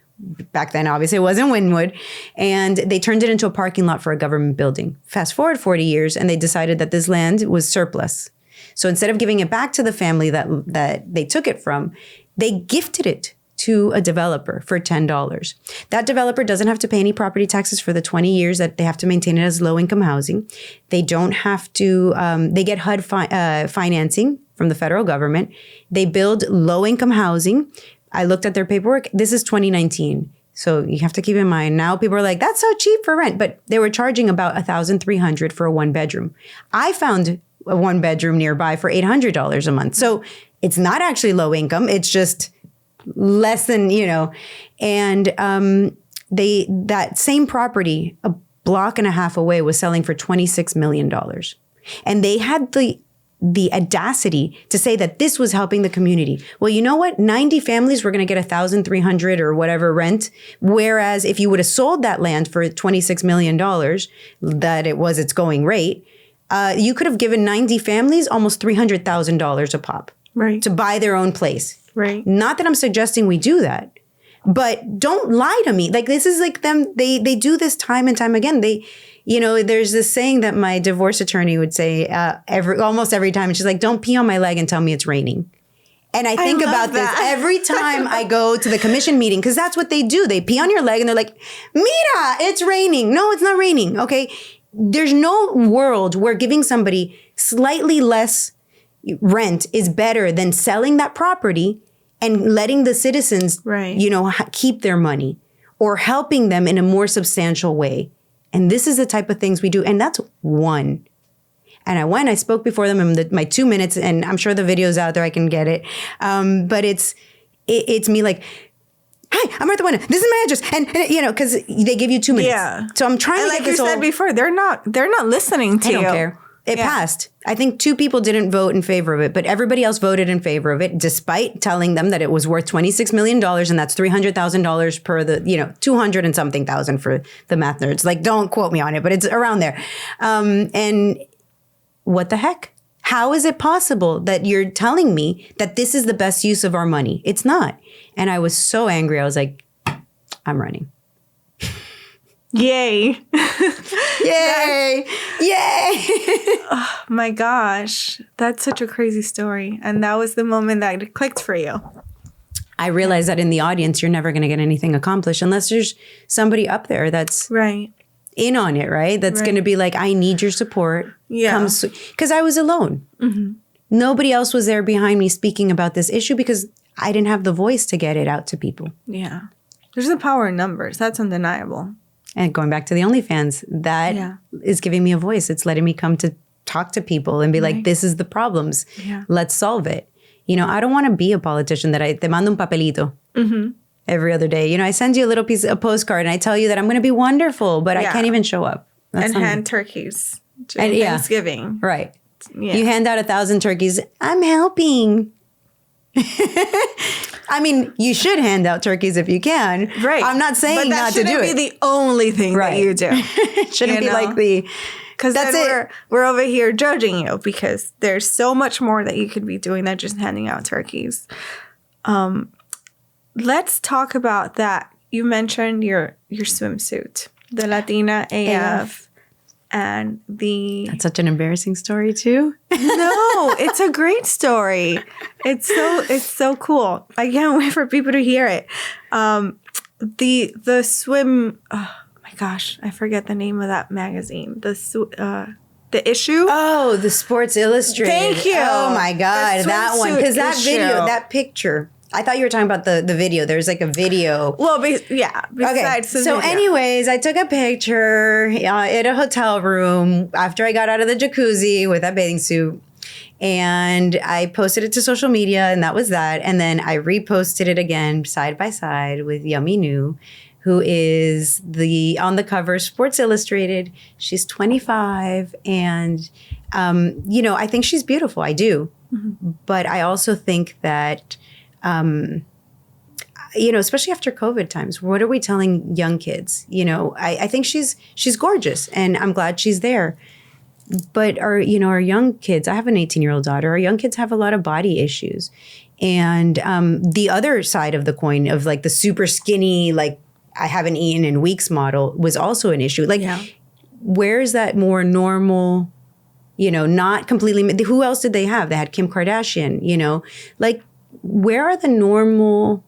Back then, obviously, it wasn't Wynwood. And they turned it into a parking lot for a government building. Fast forward 40 years, and they decided that this land was surplus. So instead of giving it back to the family that they took it from, they gifted it to a developer for $10. That developer doesn't have to pay any property taxes for the 20 years that they have to maintain it as low-income housing. They don't have to, they get HUD financing from the federal government. They build low-income housing. I looked at their paperwork. This is 2019. So you have to keep in mind, now people are like, that's so cheap for rent. But they were charging about $1,300 for a one-bedroom. I found a one-bedroom nearby for $800 a month. So it's not actually low income. It's just less than, and that same property a block and a half away was selling for $26 million. And they had the audacity to say that this was helping the community. Well, you know what? 90 families were going to get $1,300 or whatever rent. Whereas if you would have sold that land for $26 million, that it was its going rate, you could have given 90 families almost $300,000 a pop, right, to buy their own place. Right. Not that I'm suggesting we do that, but don't lie to me. Like, this is like them. They do this time and time again. There's this saying that my divorce attorney would say almost every time. And she's like, don't pee on my leg and tell me it's raining. And I think about this every time I go to the commission meeting, because that's what they do. They pee on your leg and they're like, mira, it's raining. No, it's not raining. Okay. There's no world where giving somebody slightly less rent is better than selling that property and letting the citizens, keep their money, or helping them in a more substantial way. And this is the type of things we do. And that's one. And I spoke before them in my 2 minutes, and I'm sure the video's out there. I can get it. But it's me like, hi, I'm Martha Bueno. This is my address. And because they give you 2 minutes. Yeah. So I'm trying to get this. Like you said before, they're not listening to you. I don't care. It passed. I think 2 people didn't vote in favor of it, but everybody else voted in favor of it, despite telling them that it was worth $26 million, and that's $300,000 per the, 200 and something thousand for the math nerds. Like, don't quote me on it, but it's around there. And what the heck? How is it possible that you're telling me that this is the best use of our money? It's not. And I was so angry. I was like, I'm running. Yay. Yay. Yay. Oh my gosh. That's such a crazy story. And that was the moment that it clicked for you. I realized that in the audience, you're never going to get anything accomplished unless there's somebody up there that's right in on it, right? That's going to be like, I need your support. Yeah. Because I was alone. Mm-hmm. Nobody else was there behind me speaking about this issue because I didn't have the voice to get it out to people. Yeah. There's a power in numbers. That's undeniable. And going back to the OnlyFans, that is giving me a voice. It's letting me come to talk to people and be like, this is the problems. Yeah. Let's solve it. I don't want to be a politician that te mando un papelito every other day. I send you a postcard and I tell you that I'm going to be wonderful, but I can't even show up. That's and hand turkeys during Thanksgiving. Right. Yeah. You hand out 1,000 turkeys. I'm helping. I mean, you should hand out turkeys if you can. Right. I'm not saying not to do it. But that shouldn't be the only thing that you do. It shouldn't be like because that's it. We're over here judging you because there's so much more that you could be doing than just handing out turkeys. Let's talk about that. You mentioned your swimsuit, the Latina AF And That's such an embarrassing story too. No, it's a great story. It's so cool. I can't wait for people to hear it. The swim. Oh my gosh, I forget the name of that magazine. The issue. Oh, the Sports Illustrated. Thank you. Oh my God, that one. Because that issue. video, that picture. I thought you were talking about the video. There's like a video. Well, yeah. Besides the So video. anyways, I took a picture in a hotel room after I got out of the jacuzzi with that bathing suit. And I posted it to social media, and that was that. And then I reposted it again side by side with Yummy New, who is on the cover of Sports Illustrated. She's 25, and I think she's beautiful. I do, but I also think that especially after COVID times, what are we telling young kids? I think she's gorgeous, and I'm glad she's there. But our young kids, I have an 18-year-old daughter, our young kids have a lot of body issues. And the other side of the coin of like the super skinny, like I haven't eaten in weeks model was also an issue. Like, where is that more normal, not completely, who else did they have? They had Kim Kardashian, like where are the normal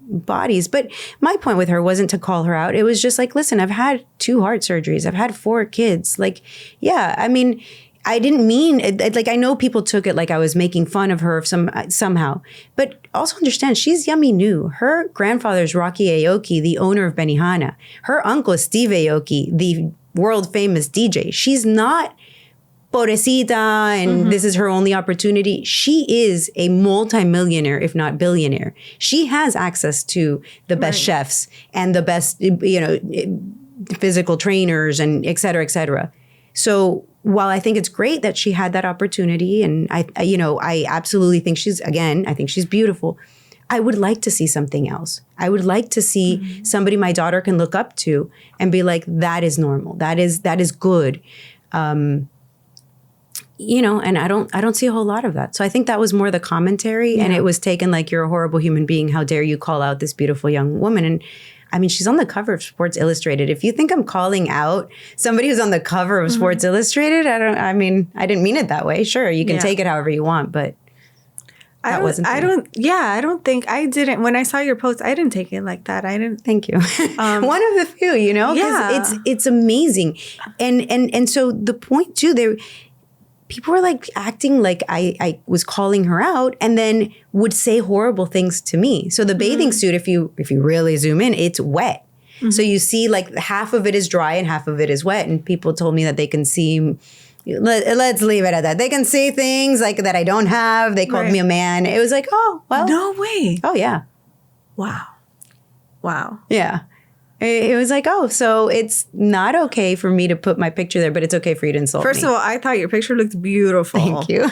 bodies? But my point with her wasn't to call her out. It was just like, listen, I've had 2 heart surgeries. I've had 4 kids. Like, yeah, I mean, I didn't mean it, like, I know people took it like I was making fun of her somehow, but also understand she's Yummy New. Her grandfather's Rocky Aoki, the owner of Benihana. Her uncle is Steve Aoki, the world famous DJ. She's not pobrecita and this is her only opportunity. She is a multimillionaire, if not billionaire. She has access to the best chefs and the best, physical trainers and et cetera, et cetera. So while I think it's great that she had that opportunity, and I absolutely think I think she's beautiful. I would like to see something else. I would like to see somebody my daughter can look up to and be like, that is normal. That is good. And I don't see a whole lot of that. So I think that was more the commentary, and it was taken like, you're a horrible human being. How dare you call out this beautiful young woman? And I mean, she's on the cover of Sports Illustrated. If you think I'm calling out somebody who's on the cover of Sports Illustrated, I didn't mean it that way. Sure, you can take it however you want, but I don't think I didn't. When I saw your post, I didn't take it like that. I didn't. Thank you. One of the few, because it's amazing. And so the point too, people were like acting like I was calling her out, and then would say horrible things to me. So the bathing suit, if you really zoom in, it's wet. So you see like half of it is dry and half of it is wet. And people told me that they can see, let's leave it at that. They can see things like that I don't have. They called me a man. It was like, oh, well. No way. Oh, yeah. Wow. Yeah. It was like, oh, so it's not okay for me to put my picture there, but it's okay for you to insult me. First of all, I thought your picture looked beautiful. Thank you.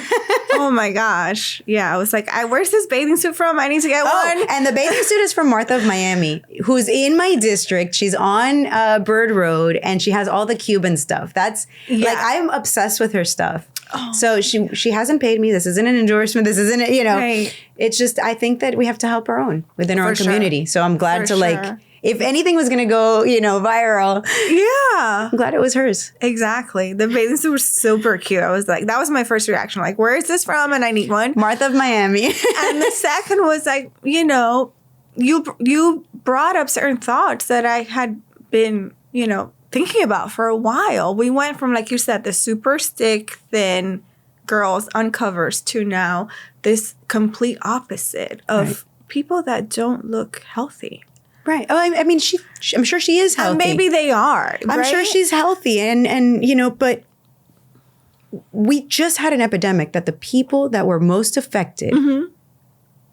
Oh my gosh. Yeah, I was like, where's this bathing suit from? I need to get one. And the bathing suit is from Martha of Miami, who's in my district. She's on Bird Road, and she has all the Cuban stuff. Like, I'm obsessed with her stuff. Oh. So she hasn't paid me. This isn't an endorsement. This isn't, Right. It's just, I think that we have to help our own within our own community. So I'm glad to if anything was going to go, viral. Yeah. I'm glad it was hers. Exactly. The bathing suit was super cute. I was like, that was my first reaction. Like, where is this from? And I need one. Martha of Miami. And the second was like, you brought up certain thoughts that I had been, thinking about for a while. We went from, like you said, the super stick, thin girls on covers to now this complete opposite of people that don't look healthy. Right. Oh, I mean, I'm sure she is healthy. And maybe they are. I'm sure she's healthy. And but we just had an epidemic that the people that were most affected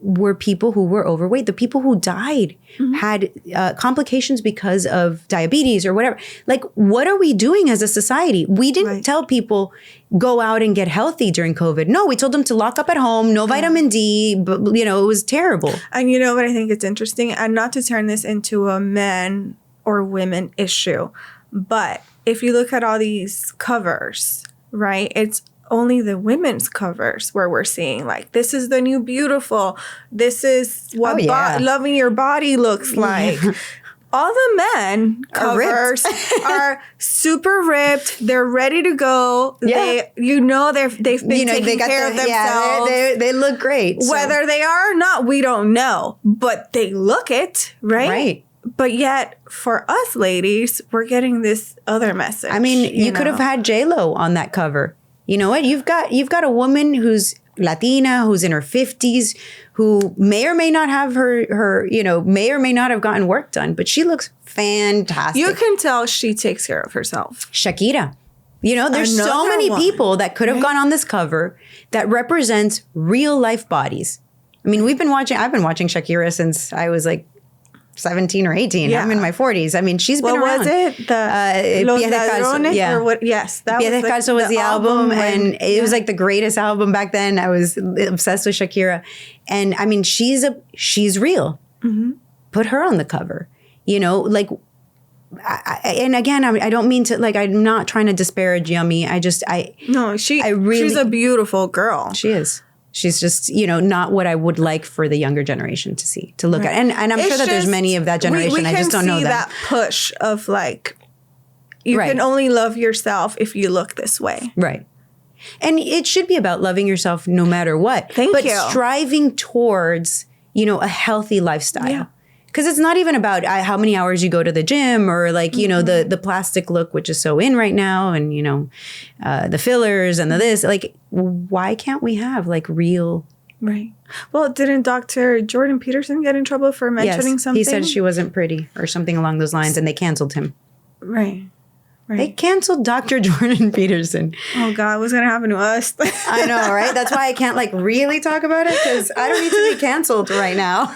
were people who were overweight. The people who died had complications because of diabetes or whatever. Like, what are we doing as a society? We didn't tell people, go out and get healthy during COVID. No, we told them to lock up at home, no vitamin D, but, it was terrible. And you know what I think it's interesting? And not to turn this into a men or women issue, but if you look at all these covers, right, it's only the women's covers where we're seeing like, this is the new beautiful. This is what loving your body looks like. all the men covers are super ripped. They're ready to go. Yeah. They've been taking care of themselves. Yeah, they look great. Whether they are or not, we don't know. But they look it, right? Right. But yet, for us ladies, we're getting this other message. I mean, you could have had J-Lo on that cover. You know what? You've got a woman who's Latina, who's in her 50s, who may or may not have may or may not have gotten work done, but she looks fantastic. You can tell she takes care of herself. Shakira. There's so many people that could have gone on this cover that represents real life bodies. I mean, I've been watching Shakira since I was like 17 or 18. Yeah. I'm in my 40s. I mean, she's been around. What was it? The Los Ladrones? Yeah. Or what? Yes. That Pies Descalzo was the album. And it was like the greatest album back then. I was obsessed with Shakira. And I mean, she's real. Mm-hmm. Put her on the cover. And again, I don't mean to, I'm not trying to disparage Yummy. She's a beautiful girl. She is. She's just, not what I would like for the younger generation to look at. And I'm sure that there's many of that generation. I just don't know them. We can see that push of you can only love yourself if you look this way. Right. And it should be about loving yourself no matter what. But striving towards, a healthy lifestyle. Yeah. Because it's not even about how many hours you go to the gym or the plastic look, which is so in right now, and the fillers and the this. Why can't we have real? Right. Well, didn't Dr. Jordan Peterson get in trouble for mentioning something? He said she wasn't pretty or something along those lines, and they canceled him. Right. They canceled Dr. Jordan Peterson. Oh, God, what's going to happen to us? I know, right? That's why I can't really talk about it, because I don't need to be canceled right now.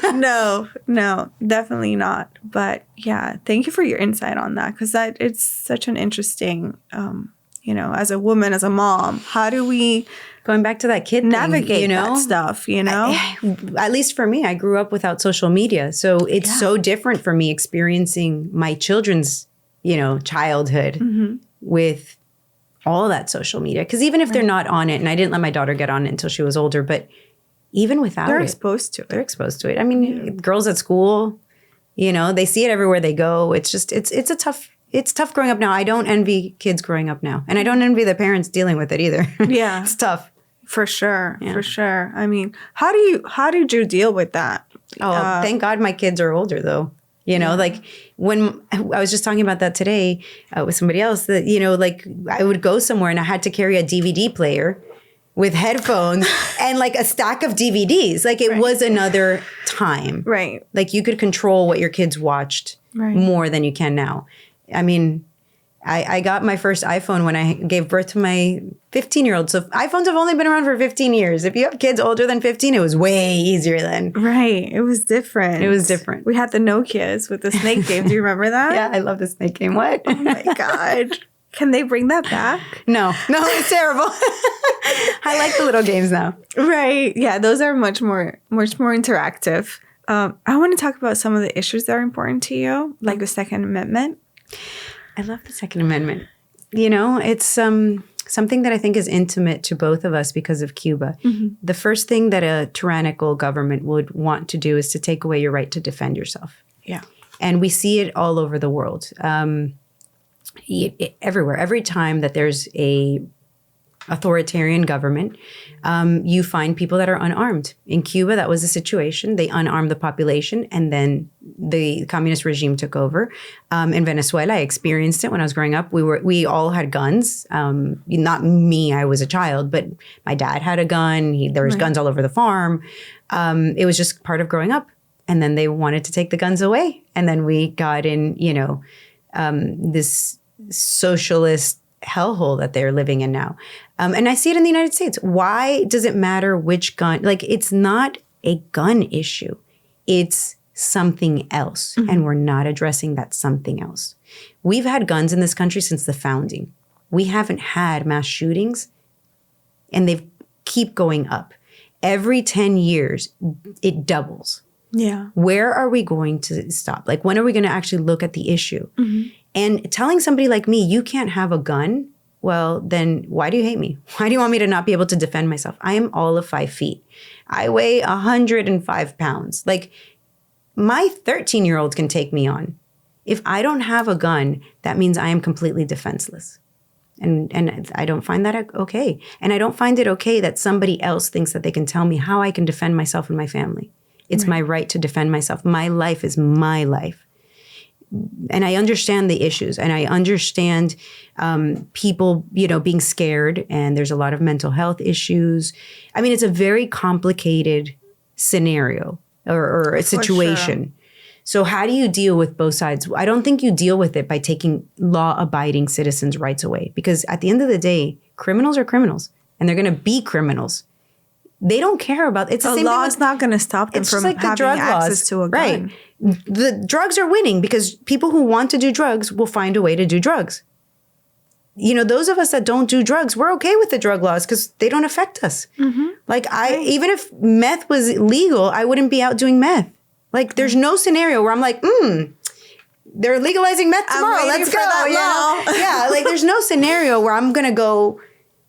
No, definitely not. But yeah, thank you for your insight on that, because it's such an interesting, as a woman, as a mom, how do we... Going back to that kid navigate that stuff, At least for me, I grew up without social media. So it's so different for me experiencing my children's childhood with all that social media. Because even if they're not on it, and I didn't let my daughter get on it until she was older, but even without they're exposed to it. They're exposed to it. I mean, girls at school, they see it everywhere they go. It's just, it's tough growing up now. I don't envy kids growing up now. And I don't envy the parents dealing with it either. Yeah. It's tough. For sure. Yeah. For sure. I mean, how did you deal with that? Oh, thank God my kids are older though. When I was just talking about that today with somebody else, that, I would go somewhere and I had to carry a DVD player with headphones and a stack of DVDs. It was another time. Right. You could control what your kids watched more than you can now. I mean, I got my first iPhone when I gave birth to my 15-year-old. So iPhones have only been around for 15 years. If you have kids older than 15, it was way easier then. Right. It was different. We had the Nokias with the snake game. Do you remember that? Yeah, I love the snake game. What? Oh my God. Can they bring that back? No, it's terrible. I like the little games now. Right. Yeah, those are much more interactive. I want to talk about some of the issues that are important to you, like the Second Amendment. I love the Second Amendment. It's something that I think is intimate to both of us because of Cuba. Mm-hmm. The first thing that a tyrannical government would want to do is to take away your right to defend yourself. Yeah. And we see it all over the world. Everywhere. Every time that there's a authoritarian government, you find people that are unarmed. In Cuba, that was the situation. They unarmed the population, and then the communist regime took over. In Venezuela, I experienced it when I was growing up. We all had guns. Not me, I was a child, but my dad had a gun. There was guns all over the farm. It was just part of growing up. And then they wanted to take the guns away. And then we got in, this socialist hellhole that they're living in now. And I see it in the United States. Why does it matter which gun? It's not a gun issue. It's something else. Mm-hmm. And we're not addressing that something else. We've had guns in this country since the founding. We haven't had mass shootings, and they keep going up. Every 10 years, it doubles. Yeah. Where are we going to stop? When are we going to actually look at the issue? Mm-hmm. And telling somebody like me, you can't have a gun, well, then why do you hate me? Why do you want me to not be able to defend myself? I am all of 5 feet. I weigh 105 pounds. My 13-year-old can take me on. If I don't have a gun, that means I am completely defenseless. And I don't find that okay. And I don't find it okay that somebody else thinks that they can tell me how I can defend myself and my family. It's my right to defend myself. My life is my life. And I understand the issues, and I understand people, being scared, and there's a lot of mental health issues. I mean, it's a very complicated scenario or a situation. Sure. So how do you deal with both sides? I don't think you deal with it by taking law-abiding citizens' rights away, because at the end of the day, criminals are criminals, and they're going to be criminals. They don't care about it's the same law is not going to stop them from like having access to a gun. Right. The drugs are winning because people who want to do drugs will find a way to do drugs. Those of us that don't do drugs, we're okay with the drug laws because they don't affect us. Mm-hmm. Like even if meth was legal, I wouldn't be out doing meth. Like there's no scenario where I'm like, they're legalizing meth tomorrow. Let's go. Yeah. Like there's no scenario where I'm going to go,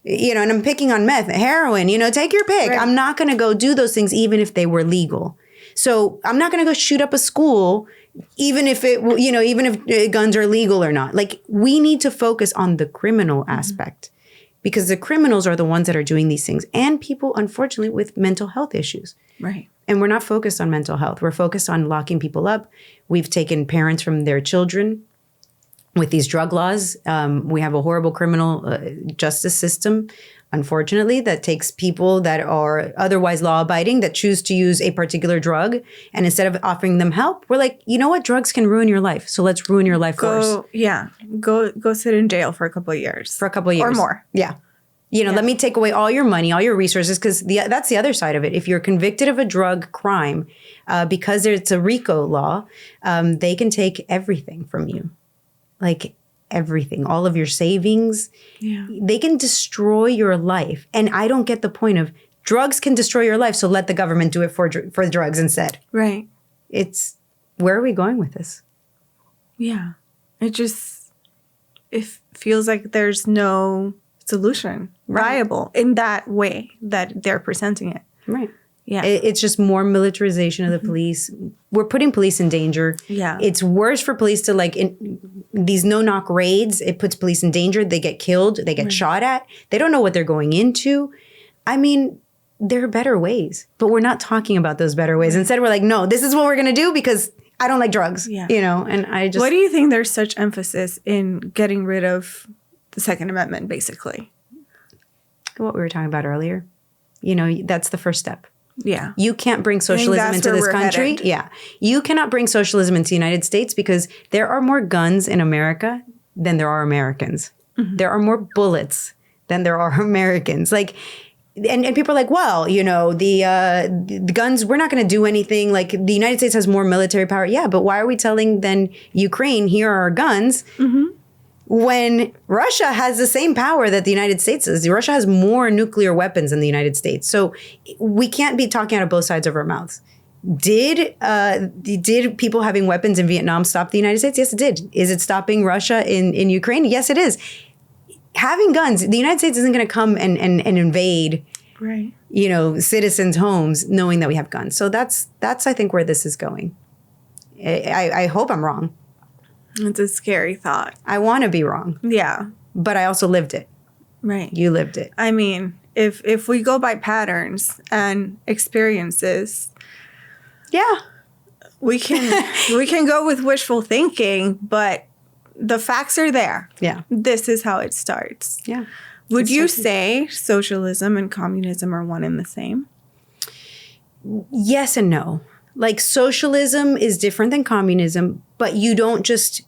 and I'm picking on meth, heroin, take your pick. Right. I'm not going to go do those things even if they were legal. So I'm not going to go shoot up a school, even if even if guns are legal or not. Like we need to focus on the criminal aspect, because the criminals are the ones that are doing these things, and people, unfortunately, with mental health issues. Right. And we're not focused on mental health. We're focused on locking people up. We've taken parents from their children with these drug laws. We have a horrible criminal justice system, unfortunately, that takes people that are otherwise law-abiding that choose to use a particular drug. And instead of offering them help, we're like, you know what? Drugs can ruin your life. So let's ruin your life first. Yeah. Go sit in jail for a couple of years. For a couple of years. Or more. Yeah. Let me take away all your money, all your resources, because that's the other side of it. If you're convicted of a drug crime, because it's a RICO law, they can take everything from you. Like everything, all of your savings. Yeah. They can destroy your life. And I don't get the point of drugs can destroy your life, so let the government do it for drugs instead. Right. Where are we going with this? Yeah. It feels like there's no solution viable in that way that they're presenting it. Right. Yeah. It's just more militarization of the police. We're putting police in danger. Yeah. It's worse for police to these no-knock raids. It puts police in danger. They get killed. They get shot at. They don't know what they're going into. I mean, there are better ways, but we're not talking about those better ways. Instead, we're like, no, this is what we're going to do because I don't like drugs. Yeah. And I just... Why do you think there's such emphasis in getting rid of the Second Amendment, basically? What we were talking about earlier. That's the first step. Yeah. You can't bring socialism into this country. Headed. Yeah. You cannot bring socialism into the United States because there are more guns in America than there are Americans. Mm-hmm. There are more bullets than there are Americans. Like, and people are like, well, the guns, we're not going to do anything. Like the United States has more military power. Yeah. But why are we telling then Ukraine, here are our guns? Mm-hmm. When Russia has the same power that the United States does. Russia has more nuclear weapons than the United States. So we can't be talking out of both sides of our mouths. Did people having weapons in Vietnam stop the United States? Yes, it did. Is it stopping Russia in Ukraine? Yes, it is. Having guns, the United States isn't going to come and invade, citizens' homes knowing that we have guns. So that's I think where this is going. I hope I'm wrong. It's a scary thought. I want to be wrong. Yeah. But I also lived it. Right. You lived it. I mean, if we go by patterns and experiences, yeah, we can go with wishful thinking, but the facts are there. Yeah. This is how it starts. Yeah. Would you say socialism and communism are one and the same? Yes and no. Like socialism is different than communism, but you don't just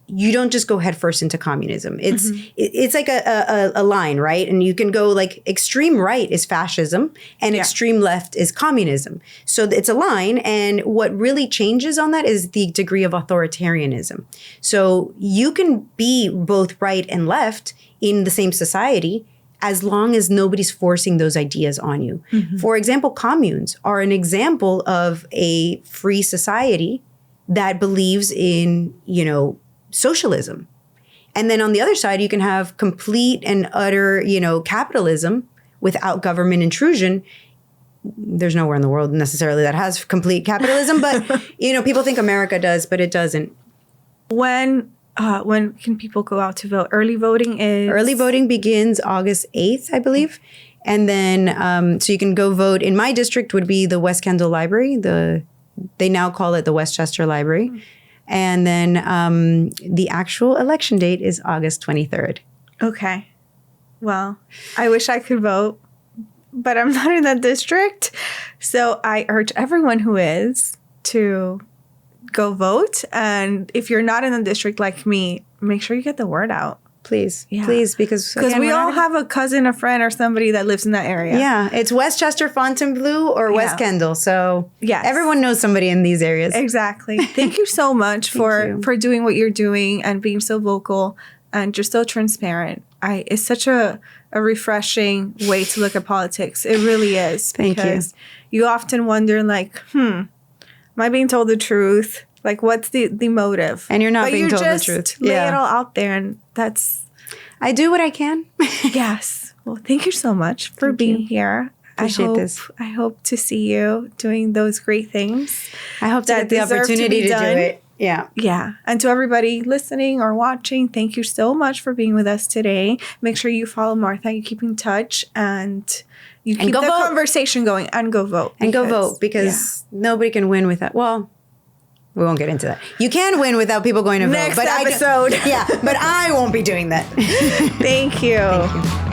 go headfirst into communism. It's like a line, right? And you can go like extreme right is fascism and extreme left is communism. So it's a line, and what really changes on that is the degree of authoritarianism. So you can be both right and left in the same society, as long as nobody's forcing those ideas on you. Mm-hmm. For example, communes are an example of a free society that believes in, socialism. And then on the other side, you can have complete and utter, capitalism without government intrusion. There's nowhere in the world necessarily that has complete capitalism, but, people think America does, but it doesn't. When can people go out to vote? Early voting begins August 8th, I believe. And then, so you can go vote. In my district would be the West Kendall Library. They now call it the Westchester Library. And then the actual election date is August 23rd. Okay. Well, I wish I could vote, but I'm not in that district. So I urge everyone who is to go vote. And if you're not in the district like me, make sure you get the word out. Please. Yeah. Please, because again, we all have a cousin, a friend, or somebody that lives in that area. Yeah. It's Westchester, Fontainebleau, or West Kendall. So yes. Everyone knows somebody in these areas. Exactly. Thank you so much for doing what you're doing and being so vocal and just so transparent. It's such a refreshing way to look at politics. It really is. Thank you. Because you often wonder, like, am I being told the truth? Like, what's the motive? And you're not being told the truth. Lay it all out there, and that's... I do what I can. Yes. Well, thank you so much for being here. Appreciate this. I hope to see you doing those great things. I hope to get the opportunity to do it. Yeah. Yeah. And to everybody listening or watching, thank you so much for being with us today. Make sure you follow Martha, you keep in touch, and you keep the conversation going, and go vote. And go vote, because nobody can win without... Well, we won't get into that. You can win without people going to vote. Next episode. But I won't be doing that. Thank you. Thank you.